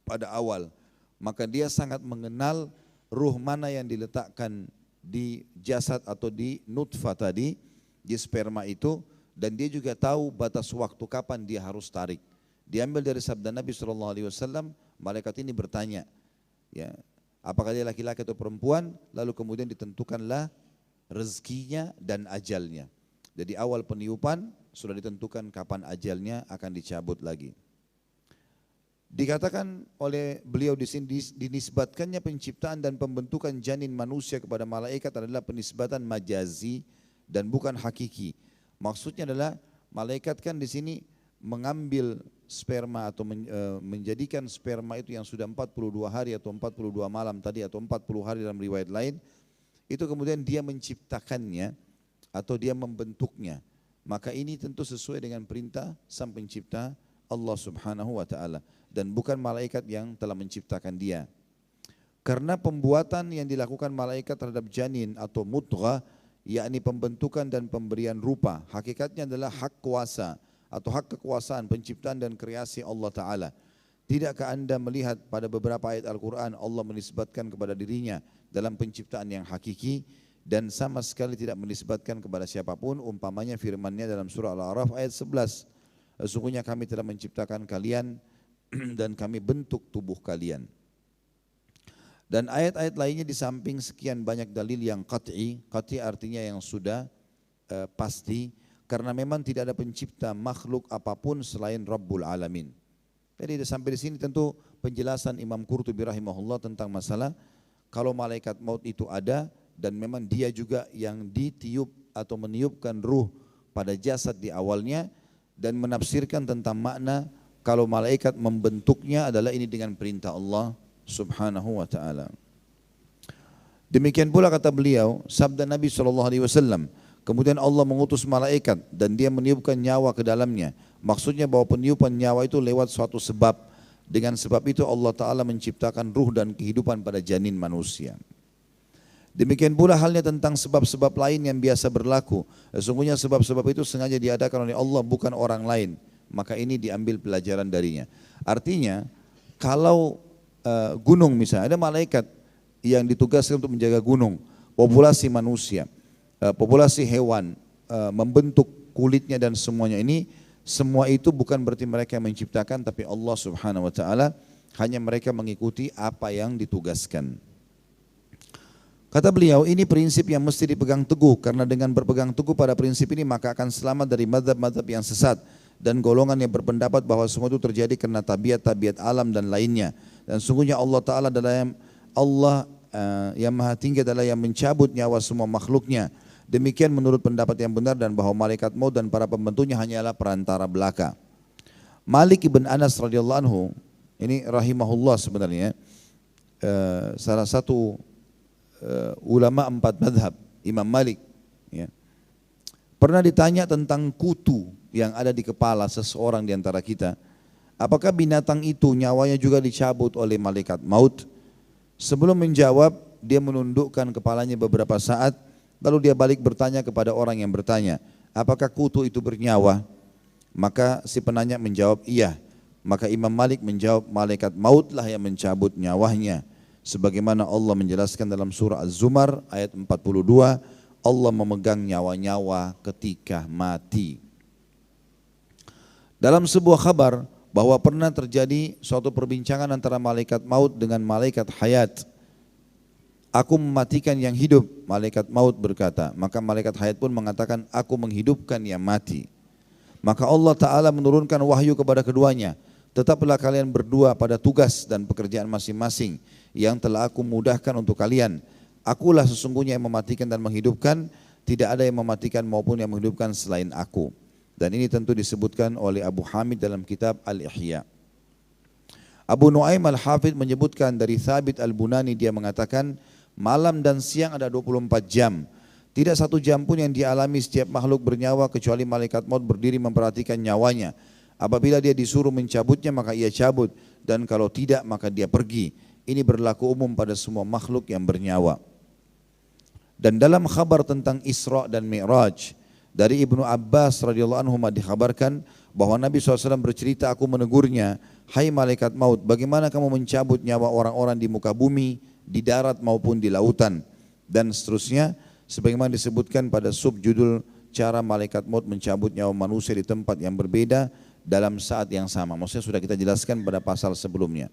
pada awal. Maka dia sangat mengenal ruh mana yang diletakkan di jasad atau di nutfah tadi, di sperma itu, dan dia juga tahu batas waktu kapan dia harus tarik. Diambil dari sabda Nabi SAW, malaikat ini bertanya, ya, apakah dia laki-laki atau perempuan, lalu kemudian ditentukanlah rezekinya dan ajalnya. Jadi awal peniupan sudah ditentukan kapan ajalnya akan dicabut lagi. Dikatakan oleh beliau di sini, dinisbatkannya penciptaan dan pembentukan janin manusia kepada malaikat adalah penisbatan majazi dan bukan hakiki. Maksudnya adalah malaikat kan di sini mengambil sperma atau menjadikan sperma itu yang sudah 42 hari atau 42 malam tadi atau 40 hari dalam riwayat lain, itu kemudian dia menciptakannya atau dia membentuknya. Maka ini tentu sesuai dengan perintah Sang Pencipta Allah Subhanahu wa taala, dan bukan malaikat yang telah menciptakan dia. Karena pembuatan yang dilakukan malaikat terhadap janin atau mudghah, yakni pembentukan dan pemberian rupa, hakikatnya adalah hak kuasa atau hak kekuasaan penciptaan dan kreasi Allah Ta'ala. Tidakkah anda melihat pada beberapa ayat Al-Quran Allah menisbatkan kepada dirinya dalam penciptaan yang hakiki, dan sama sekali tidak menisbatkan kepada siapapun, umpamanya firman-Nya dalam surah Al-A'raf ayat 11, sesungguhnya kami telah menciptakan kalian dan kami bentuk tubuh kalian. Dan ayat-ayat lainnya di samping sekian banyak dalil yang qat'i artinya yang sudah pasti, karena memang tidak ada pencipta makhluk apapun selain Rabbul Alamin. Jadi sampai di sini tentu penjelasan Imam Qurtubi rahimahullah tentang masalah kalau malaikat maut itu ada dan memang dia juga yang ditiup atau meniupkan ruh pada jasad di awalnya, dan menafsirkan tentang makna kalau malaikat membentuknya adalah ini dengan perintah Allah Subhanahu wa taala. Demikian pula kata beliau, sabda Nabi SAW, kemudian Allah mengutus malaikat dan dia meniupkan nyawa ke dalamnya. Maksudnya bahwa peniupan nyawa itu lewat suatu sebab. Dengan sebab itu Allah Ta'ala menciptakan ruh dan kehidupan pada janin manusia. Demikian pula halnya tentang sebab-sebab lain yang biasa berlaku. Sesungguhnya sebab-sebab itu sengaja diadakan oleh Allah, bukan orang lain. Maka ini diambil pelajaran darinya. Artinya kalau gunung misalnya, ada malaikat yang ditugaskan untuk menjaga gunung, populasi manusia, populasi hewan, membentuk kulitnya dan semuanya ini, semua itu bukan berarti mereka yang menciptakan, tapi Allah Subhanahu wa taala, hanya mereka mengikuti apa yang ditugaskan. Kata beliau, ini prinsip yang mesti dipegang teguh, karena dengan berpegang teguh pada prinsip ini maka akan selamat dari mazhab-mazhab yang sesat dan golongan yang berpendapat bahwa semua itu terjadi karena tabiat-tabiat alam dan lainnya. Dan sungguhnya Allah Ta'ala adalah yang maha tinggi adalah yang mencabut nyawa semua makhluknya. Demikian menurut pendapat yang benar, dan bahwa malaikat maut dan para pembantunya hanyalah perantara belaka. Malik ibn Anas radhiyallahu anhu, ini rahimahullah sebenarnya, salah satu ulama 4 madhab, Imam Malik, ya, pernah ditanya tentang kutu yang ada di kepala seseorang di antara kita. Apakah binatang itu nyawanya juga dicabut oleh malaikat maut? Sebelum menjawab, dia menundukkan kepalanya beberapa saat, lalu dia balik bertanya kepada orang yang bertanya, apakah kutu itu bernyawa? Maka si penanya menjawab, iya. Maka Imam Malik menjawab, malaikat mautlah yang mencabut nyawanya. Sebagaimana Allah menjelaskan dalam surah Az-Zumar ayat 42, Allah memegang nyawa-nyawa ketika mati. Dalam sebuah kabar, bahwa pernah terjadi suatu perbincangan antara malaikat maut dengan malaikat hayat. Aku mematikan yang hidup, malaikat maut berkata. Maka malaikat hayat pun mengatakan, aku menghidupkan yang mati. Maka Allah Ta'ala menurunkan wahyu kepada keduanya. Tetaplah kalian berdua pada tugas dan pekerjaan masing-masing yang telah aku mudahkan untuk kalian. Akulah sesungguhnya yang mematikan dan menghidupkan, tidak ada yang mematikan maupun yang menghidupkan selain aku. Dan ini tentu disebutkan oleh Abu Hamid dalam kitab Al-Ihya. Abu Nuaim Al-Hafidh menyebutkan dari Thabit Al-Bunani, dia mengatakan malam dan siang ada 24 jam. Tidak satu jam pun yang dialami setiap makhluk bernyawa kecuali malaikat maut berdiri memperhatikan nyawanya. Apabila dia disuruh mencabutnya maka ia cabut, dan kalau tidak maka dia pergi. Ini berlaku umum pada semua makhluk yang bernyawa. Dan dalam khabar tentang Isra dan Mi'raj, dari Ibnu Abbas radhiyallahu anhu dikhabarkan bahwa Nabi SAW bercerita, aku menegurnya, hai malaikat maut, bagaimana kamu mencabut nyawa orang-orang di muka bumi, di darat maupun di lautan, dan seterusnya, sebagaimana disebutkan pada subjudul cara malaikat maut mencabut nyawa manusia di tempat yang berbeda dalam saat yang sama. Maksudnya sudah kita jelaskan pada pasal sebelumnya.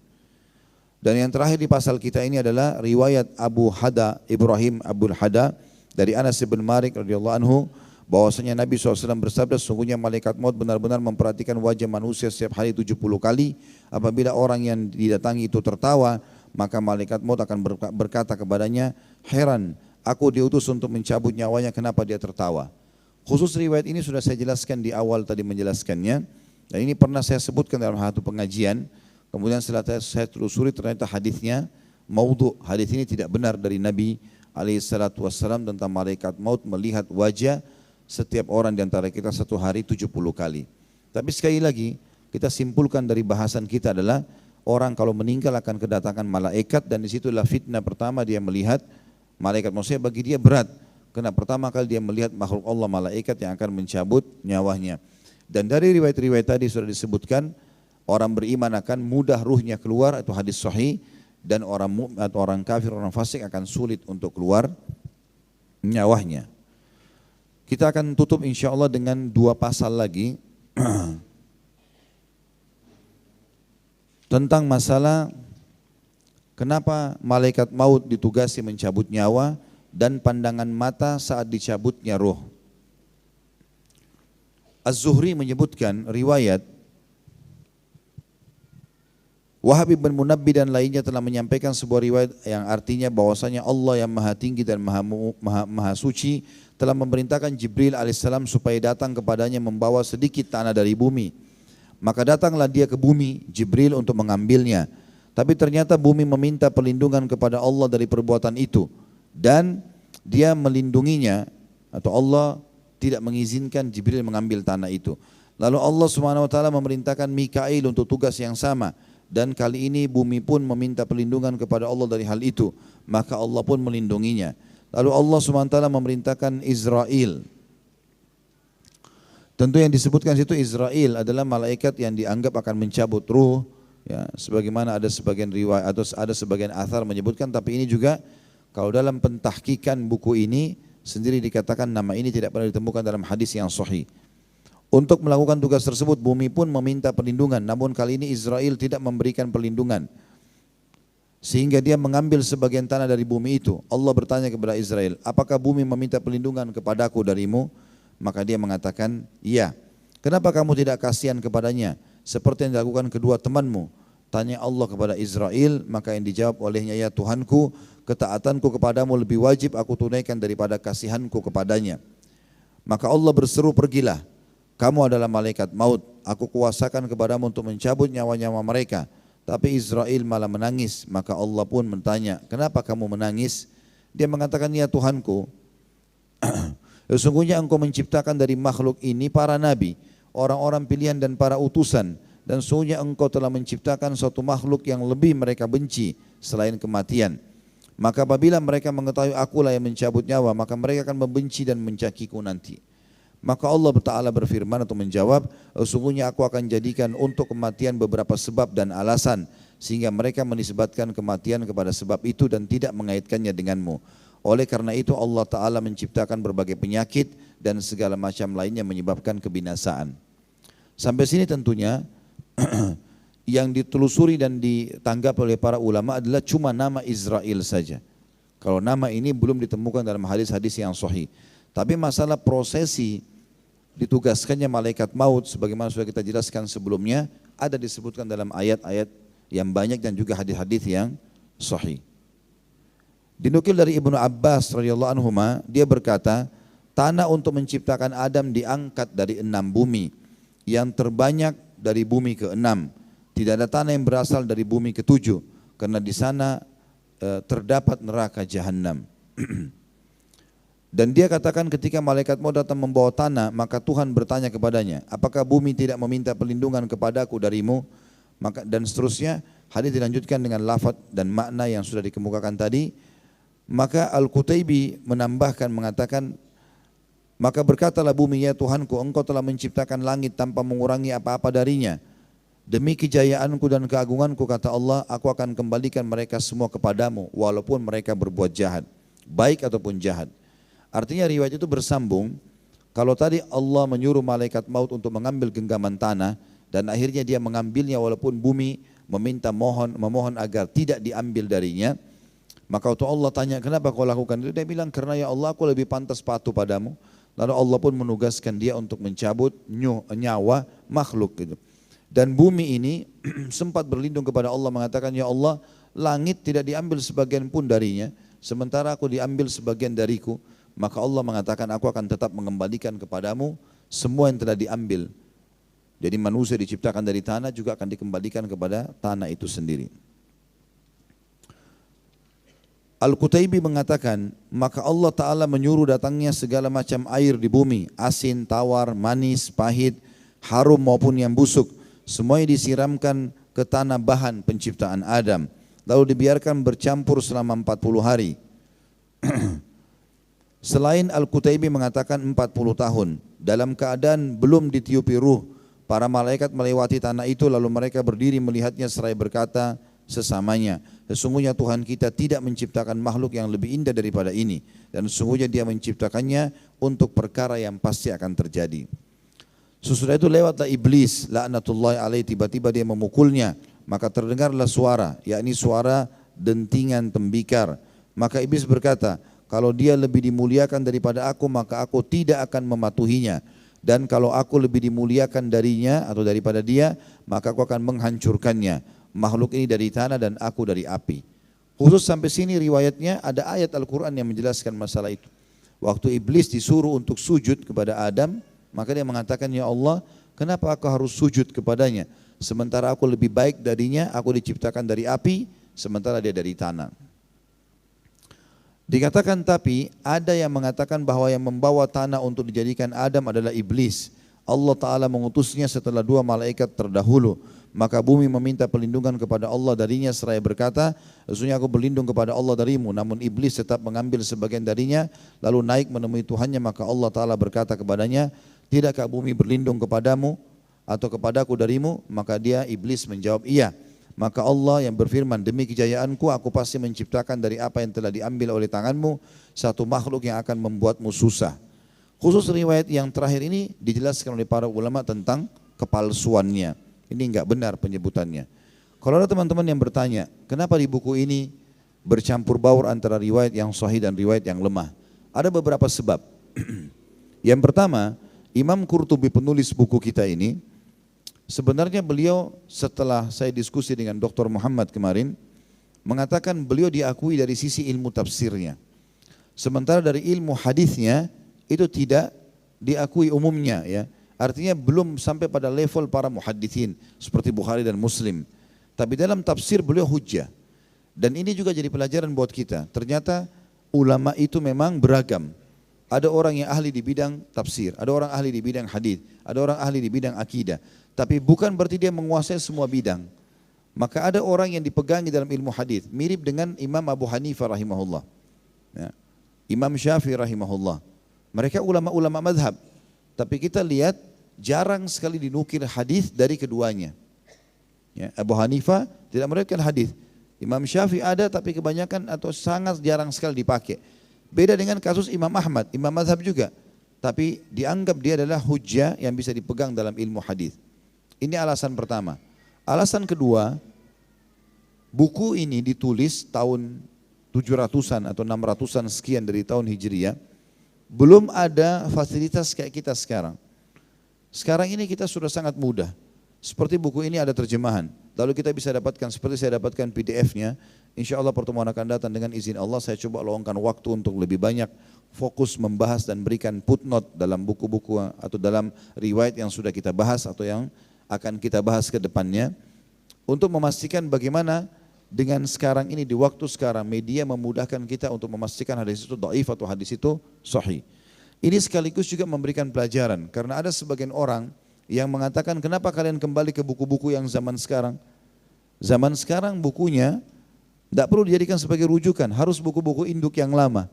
Dan yang terakhir di pasal kita ini adalah riwayat Abu Hada, Ibrahim Abul Hada dari Anas bin Malik radhiyallahu anhu, bahwasanya Nabi SAW bersabda, sesungguhnya malaikat maut benar-benar memperhatikan wajah manusia setiap hari 70 kali. Apabila orang yang didatangi itu tertawa, maka malaikat maut akan berkata kepadanya, heran, aku diutus untuk mencabut nyawanya, kenapa dia tertawa? Khusus riwayat ini sudah saya jelaskan di awal tadi menjelaskannya, dan ini pernah saya sebutkan dalam satu pengajian. Kemudian setelah saya telusuri ternyata hadisnya maudhu, hadis ini tidak benar dari Nabi SAW tentang malaikat maut melihat wajah setiap orang di antara kita satu hari 70 kali. Tapi sekali lagi kita simpulkan dari bahasan kita adalah orang kalau meninggal akan kedatangan malaikat, dan disitulah fitnah pertama dia melihat malaikat. Maksudnya bagi dia berat, karena pertama kali dia melihat makhluk Allah malaikat yang akan mencabut nyawanya. Dan dari riwayat-riwayat tadi sudah disebutkan orang beriman akan mudah ruhnya keluar, itu hadis sahih, dan orang mukmin atau orang kafir, orang fasik akan sulit untuk keluar nyawanya. Kita akan tutup insya Allah dengan 2 pasal lagi tentang masalah kenapa malaikat maut ditugasi mencabut nyawa dan pandangan mata saat dicabutnya ruh. Az-Zuhri menyebutkan riwayat, Wahab bin Munabbi dan lainnya telah menyampaikan sebuah riwayat yang artinya bahwasanya Allah yang maha tinggi dan maha suci telah memerintahkan Jibril alaihissalam supaya datang kepadanya membawa sedikit tanah dari bumi. Maka datanglah dia ke bumi, Jibril untuk mengambilnya. Tapi ternyata bumi meminta perlindungan kepada Allah dari perbuatan itu. Dan dia melindunginya, atau Allah tidak mengizinkan Jibril mengambil tanah itu. Lalu Allah SWT memerintahkan Mikail untuk tugas yang sama. Dan kali ini bumi pun meminta perlindungan kepada Allah dari hal itu. Maka Allah pun melindunginya. Lalu Allah SWT memerintahkan Israel. Tentu yang disebutkan situ Israel adalah malaikat yang dianggap akan mencabut ruh. Ya, sebagaimana ada sebagian riwayat atau ada sebagian athar menyebutkan, tapi ini juga kalau dalam pentahkikan buku ini sendiri dikatakan nama ini tidak pernah ditemukan dalam hadis yang sahih. Untuk melakukan tugas tersebut bumi pun meminta perlindungan, namun kali ini Israel tidak memberikan perlindungan. Sehingga dia mengambil sebagian tanah dari bumi itu. Allah bertanya kepada Israel, apakah bumi meminta perlindungan kepadaku darimu? Maka dia mengatakan, iya. Kenapa kamu tidak kasihan kepadanya seperti yang dilakukan kedua temanmu? Tanya Allah kepada Israel, maka yang dijawab olehnya, ya Tuhanku, ketaatanku kepadamu lebih wajib aku tunaikan daripada kasihanku kepadanya. Maka Allah berseru, pergilah. Kamu adalah malaikat maut, aku kuasakan kepadamu untuk mencabut nyawa-nyawa mereka. Tapi Israel malah menangis, maka Allah pun bertanya, kenapa kamu menangis? Dia mengatakan, ya Tuhanku, sesungguhnya engkau menciptakan dari makhluk ini para nabi, orang-orang pilihan dan para utusan. Dan sesungguhnya engkau telah menciptakan suatu makhluk yang lebih mereka benci selain kematian. Maka apabila mereka mengetahui akulah yang mencabut nyawa, maka mereka akan membenci dan mencakiku nanti. Maka Allah Ta'ala berfirman atau menjawab, sesungguhnya aku akan jadikan untuk kematian beberapa sebab dan alasan, sehingga mereka menisbatkan kematian kepada sebab itu dan tidak mengaitkannya denganmu. Oleh karena itu Allah Ta'ala menciptakan berbagai penyakit dan segala macam lainnya menyebabkan kebinasaan. Sampai sini tentunya yang ditelusuri dan ditanggap oleh para ulama adalah cuma nama Israel saja. Kalau nama ini belum ditemukan dalam hadis-hadis yang sahih. Tapi masalah prosesi ditugaskannya malaikat maut sebagaimana sudah kita jelaskan sebelumnya ada disebutkan dalam ayat-ayat yang banyak dan juga hadis-hadis yang sahih. Dinukil dari Ibnu Abbas radhiyallahu anhu, dia berkata, tanah untuk menciptakan Adam diangkat dari 6 bumi, yang terbanyak dari bumi ke-6. Tidak ada tanah yang berasal dari bumi ke-7 karena di sana terdapat neraka jahanam. Dan dia katakan ketika malaikat maut datang membawa tanah, maka Tuhan bertanya kepadanya, apakah bumi tidak meminta perlindungan kepadaku darimu? Maka dan seterusnya, hadis dilanjutkan dengan lafaz dan makna yang sudah dikemukakan tadi. Maka Al-Qutaibi menambahkan mengatakan, maka berkatalah bumi, ya Tuhanku, engkau telah menciptakan langit tanpa mengurangi apa-apa darinya. Demi kejayaanku dan keagunganku, kata Allah, aku akan kembalikan mereka semua kepadamu walaupun mereka berbuat jahat, baik ataupun jahat. Artinya riwayat itu bersambung. Kalau tadi Allah menyuruh malaikat maut untuk mengambil genggaman tanah dan akhirnya dia mengambilnya walaupun bumi memohon agar tidak diambil darinya. Maka waktu Allah tanya, kenapa kau lakukan itu? Dia bilang, karena ya Allah aku lebih pantas patuh padamu. Lalu Allah pun menugaskan dia untuk mencabut nyawa makhluk gitu. Dan bumi ini sempat berlindung kepada Allah mengatakan, ya Allah, langit tidak diambil sebagian pun darinya, sementara aku diambil sebagian dariku. Maka Allah mengatakan, aku akan tetap mengembalikan kepadamu semua yang telah diambil. Jadi manusia diciptakan dari tanah juga akan dikembalikan kepada tanah itu sendiri. Al-Qutaibi mengatakan, maka Allah Ta'ala menyuruh datangnya segala macam air di bumi, asin, tawar, manis, pahit, harum maupun yang busuk. Semuanya disiramkan ke tanah bahan penciptaan Adam. Lalu dibiarkan bercampur selama 40 hari. Selain Al-Qutaibi mengatakan 40 tahun, dalam keadaan belum ditiupi ruh, para malaikat melewati tanah itu lalu mereka berdiri melihatnya seraya berkata sesamanya, sesungguhnya Tuhan kita tidak menciptakan makhluk yang lebih indah daripada ini, dan sesungguhnya dia menciptakannya untuk perkara yang pasti akan terjadi. Sesudah itu lewatlah iblis, laknatullahi alaih, tiba-tiba dia memukulnya, maka terdengarlah suara, yakni suara dentingan tembikar. Maka iblis berkata, kalau dia lebih dimuliakan daripada aku, maka aku tidak akan mematuhinya. Dan kalau aku lebih dimuliakan darinya atau daripada dia, maka aku akan menghancurkannya. makhluk ini dari tanah dan aku dari api. Khusus sampai sini riwayatnya ada ayat Al-Quran yang menjelaskan masalah itu. Waktu iblis disuruh untuk sujud kepada Adam, maka dia mengatakan, ya Allah, kenapa aku harus sujud kepadanya? Sementara aku lebih baik darinya, aku diciptakan dari api, sementara dia dari tanah. Dikatakan tapi ada yang mengatakan bahwa yang membawa tanah untuk dijadikan Adam adalah iblis. Allah Ta'ala mengutusnya setelah 2 malaikat terdahulu. Maka bumi meminta perlindungan kepada Allah darinya seraya berkata, sesungguhnya aku berlindung kepada Allah darimu. Namun iblis tetap mengambil sebagian darinya lalu naik menemui Tuhannya. Maka Allah Ta'ala berkata kepadanya, tidakkah bumi berlindung kepadamu atau kepadaku darimu? Maka dia iblis menjawab iya. Maka Allah yang berfirman, demi kejayaanku aku pasti menciptakan dari apa yang telah diambil oleh tanganmu satu makhluk yang akan membuatmu susah. Khusus riwayat yang terakhir ini dijelaskan oleh para ulama tentang kepalsuannya. Ini enggak benar penyebutannya. Kalau ada teman-teman yang bertanya, kenapa di buku ini bercampur baur antara riwayat yang sahih dan riwayat yang lemah? Ada beberapa sebab. Yang pertama, Imam Qurtubi penulis buku kita ini, sebenarnya beliau setelah saya diskusi dengan Dr. Muhammad kemarin, mengatakan beliau diakui dari sisi ilmu tafsirnya. Sementara dari ilmu hadisnya itu tidak diakui umumnya, ya. Artinya belum sampai pada level para muhaddithin seperti Bukhari dan Muslim. Tapi dalam tafsir beliau hujjah. Dan ini juga jadi pelajaran buat kita. Ternyata ulama itu memang beragam. Ada orang yang ahli di bidang tafsir, ada orang ahli di bidang hadis, ada orang ahli di bidang akidah. Tapi bukan berarti dia menguasai semua bidang. Maka ada orang yang dipegangi dalam ilmu hadis, mirip dengan Imam Abu Hanifah rahimahullah, ya. Imam Syafi'i rahimahullah. Mereka ulama-ulama madhab. Tapi kita lihat jarang sekali dinukil hadis dari keduanya. Ya, Abu Hanifah tidak meriwayatkan hadis. Imam Syafi'i ada tapi kebanyakan atau sangat jarang sekali dipakai. Beda dengan kasus Imam Ahmad, Imam Mazhab juga. Tapi dianggap dia adalah hujjah yang bisa dipegang dalam ilmu hadis. Ini alasan pertama. Alasan kedua, buku ini ditulis tahun 700-an atau 600-an sekian dari tahun Hijriyah. Belum ada fasilitas kayak kita sekarang. Sekarang ini kita sudah sangat mudah. Seperti buku ini ada terjemahan. Lalu kita bisa dapatkan seperti saya dapatkan PDF-nya. Insya Allah pertemuan akan datang dengan izin Allah. Saya coba luangkan waktu untuk lebih banyak fokus membahas dan berikan footnote dalam buku-buku atau dalam riwayat yang sudah kita bahas atau yang akan kita bahas ke depannya. Untuk memastikan bagaimana dengan sekarang ini, di waktu sekarang, media memudahkan kita untuk memastikan hadis itu dhaif atau hadis itu sahih. Ini sekaligus juga memberikan pelajaran, karena ada sebagian orang yang mengatakan kenapa kalian kembali ke buku-buku yang zaman sekarang. Zaman sekarang bukunya tidak perlu dijadikan sebagai rujukan, harus buku-buku induk yang lama.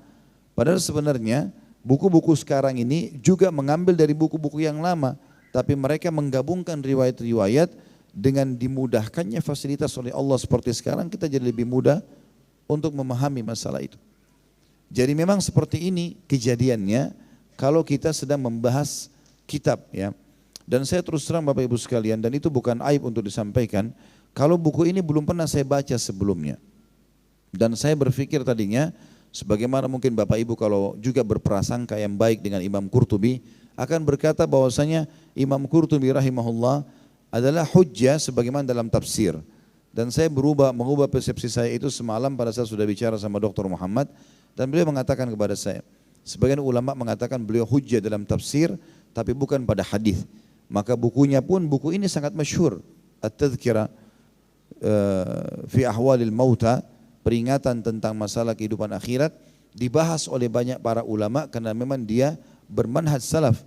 Padahal sebenarnya buku-buku sekarang ini juga mengambil dari buku-buku yang lama, tapi mereka menggabungkan riwayat-riwayat. Dengan dimudahkannya fasilitas oleh Allah seperti sekarang, kita jadi lebih mudah untuk memahami masalah itu. Jadi memang seperti ini kejadiannya kalau kita sedang membahas kitab, ya. Dan saya terus terang Bapak Ibu sekalian, dan itu bukan aib untuk disampaikan, kalau buku ini belum pernah saya baca sebelumnya. Dan saya berpikir tadinya, sebagaimana mungkin Bapak Ibu kalau juga berprasangka yang baik dengan Imam Qurtubi, akan berkata bahwasanya Imam Qurtubi rahimahullah adalah hujjah sebagaimana dalam tafsir. Dan saya mengubah persepsi saya itu semalam pada saat sudah bicara sama Dr. Muhammad, dan beliau mengatakan kepada saya, sebagian ulama mengatakan beliau hujjah dalam tafsir tapi bukan pada hadis. Maka bukunya pun, buku ini sangat masyhur, At-Tadhkirah fi Ahwalil Mauta, peringatan tentang masalah kehidupan akhirat, dibahas oleh banyak para ulama karena memang dia bermanhaj salaf.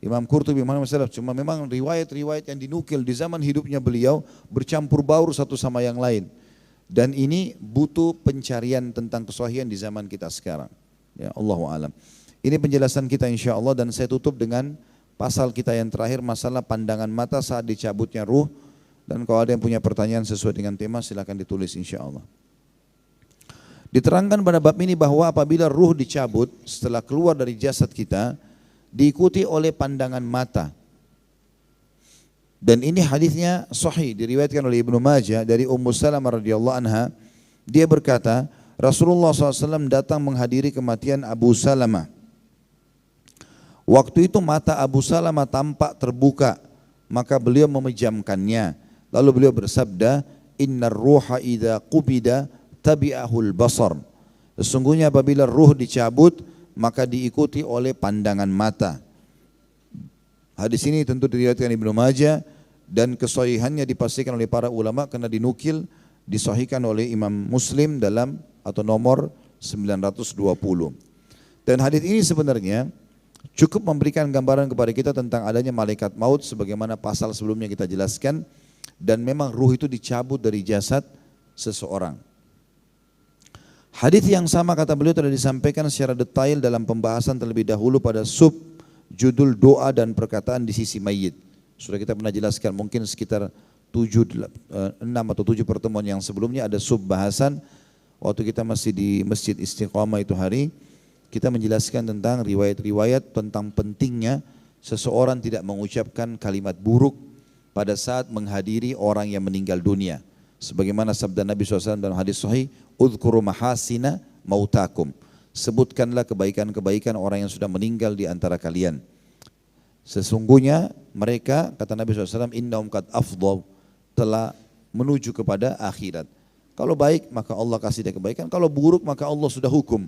Imam Qurtubi memang salaf, cuma memang riwayat-riwayat yang dinukil di zaman hidupnya beliau bercampur baur satu sama yang lain. Dan ini butuh pencarian tentang kesahihan di zaman kita sekarang. Ya, Allahu a'lam. Ini penjelasan kita insya Allah, dan saya tutup dengan pasal kita yang terakhir, masalah pandangan mata saat dicabutnya ruh. Dan kalau ada yang punya pertanyaan sesuai dengan tema silakan ditulis insya Allah. Diterangkan pada bab ini bahwa apabila ruh dicabut setelah keluar dari jasad kita, diikuti oleh pandangan mata. Dan ini hadisnya sahih, diriwayatkan oleh Ibnu Majah dari Ummu Salamah radhiyallahu anha. Dia berkata, Rasulullah SAW datang menghadiri kematian Abu Salamah. Waktu itu mata Abu Salamah tampak terbuka, maka beliau memejamkannya. Lalu beliau bersabda, innar ruha idza qubida tabi'ahul basar. Sesungguhnya apabila ruh dicabut maka diikuti oleh pandangan mata. Hadis ini tentu diriwayatkan Ibnu Majah dan kesahihannya dipastikan oleh para ulama karena dinukil disahihkan oleh Imam Muslim dalam atau nomor 920. Dan hadis ini sebenarnya cukup memberikan gambaran kepada kita tentang adanya malaikat maut sebagaimana pasal sebelumnya kita jelaskan, dan memang ruh itu dicabut dari jasad seseorang. Hadis yang sama kata beliau telah disampaikan secara detail dalam pembahasan terlebih dahulu pada sub judul doa dan perkataan di sisi mayit. Sudah kita pernah jelaskan mungkin sekitar 6 atau 7 pertemuan yang sebelumnya ada sub bahasan waktu kita masih di Masjid Istiqamah itu hari, kita menjelaskan tentang riwayat-riwayat tentang pentingnya seseorang tidak mengucapkan kalimat buruk pada saat menghadiri orang yang meninggal dunia. Sebagaimana sabda Nabi SAW dalam hadis sahih, "Udhkuru mahasina mautakum." Sebutkanlah kebaikan-kebaikan orang yang sudah meninggal di antara kalian. Sesungguhnya mereka, kata Nabi SAW, innahum qad afdhaw, telah menuju kepada akhirat. Kalau baik maka Allah kasih dia kebaikan, kalau buruk maka Allah sudah hukum.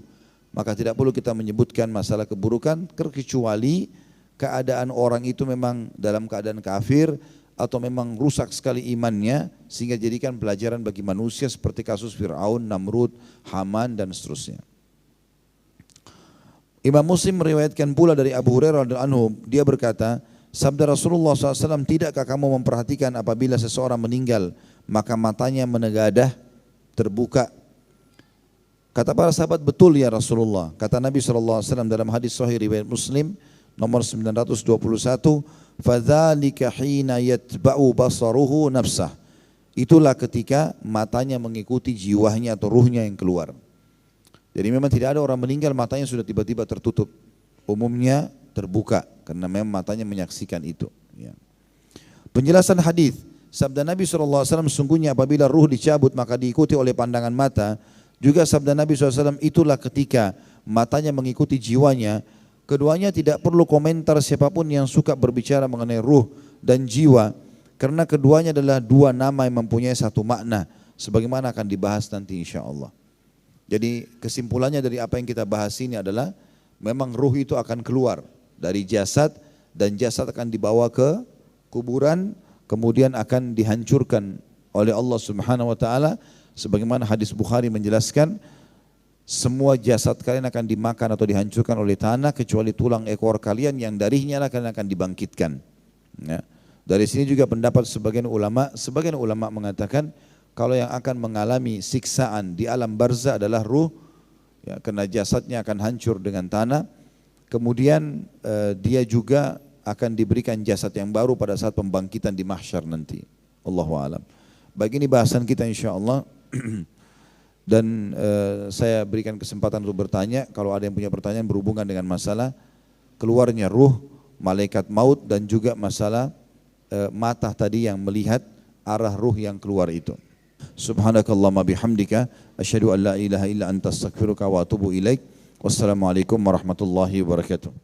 Maka tidak perlu kita menyebutkan masalah keburukan kecuali keadaan orang itu memang dalam keadaan kafir atau memang rusak sekali imannya sehingga jadikan pelajaran bagi manusia seperti kasus Fir'aun, Namrud, Haman dan seterusnya. Imam Muslim meriwayatkan pula dari Abu Hurairah radhiyallahu anhu, dia berkata, sabda Rasulullah SAW, tidakkah kamu memperhatikan apabila seseorang meninggal maka matanya menegadah terbuka? Kata para sahabat, betul ya Rasulullah. Kata Nabi SAW dalam hadis sahih riwayat Muslim nomor 921, fadzalika hina yatba'u basaruhu nafsah. Itulah ketika matanya mengikuti jiwanya atau ruhnya yang keluar. Jadi memang tidak ada orang meninggal matanya sudah tiba-tiba tertutup. Umumnya terbuka karena memang matanya menyaksikan itu. Ya. Penjelasan hadis, sabda Nabi SAW, sungguhnya apabila ruh dicabut maka diikuti oleh pandangan mata. Juga sabda Nabi SAW, itulah ketika matanya mengikuti jiwanya. Keduanya tidak perlu komentar siapapun yang suka berbicara mengenai ruh dan jiwa, karena keduanya adalah dua nama yang mempunyai satu makna, sebagaimana akan dibahas nanti insya Allah. Jadi kesimpulannya dari apa yang kita bahas ini adalah memang ruh itu akan keluar dari jasad dan jasad akan dibawa ke kuburan, kemudian akan dihancurkan oleh Allah Subhanahu wa taala, sebagaimana hadis Bukhari menjelaskan, semua jasad kalian akan dimakan atau dihancurkan oleh tanah kecuali tulang ekor kalian yang darinya lah kalian akan dibangkitkan. Ya. Dari sini juga pendapat sebagian ulama mengatakan kalau yang akan mengalami siksaan di alam barzah adalah ruh, ya, karena jasadnya akan hancur dengan tanah. Kemudian dia juga akan diberikan jasad yang baru pada saat pembangkitan di mahsyar nanti. Allahu a'lam. Baik, ini bahasan kita insya Allah. Dan saya berikan kesempatan untuk bertanya kalau ada yang punya pertanyaan berhubungan dengan masalah keluarnya ruh, malaikat maut dan juga masalah mata tadi yang melihat arah ruh yang keluar itu. Subhanakallahumma bihamdika asyhadu an la ilaha illa anta astaghfiruka wa atubu ilaik. Wassalamualaikum warahmatullahi wabarakatuh.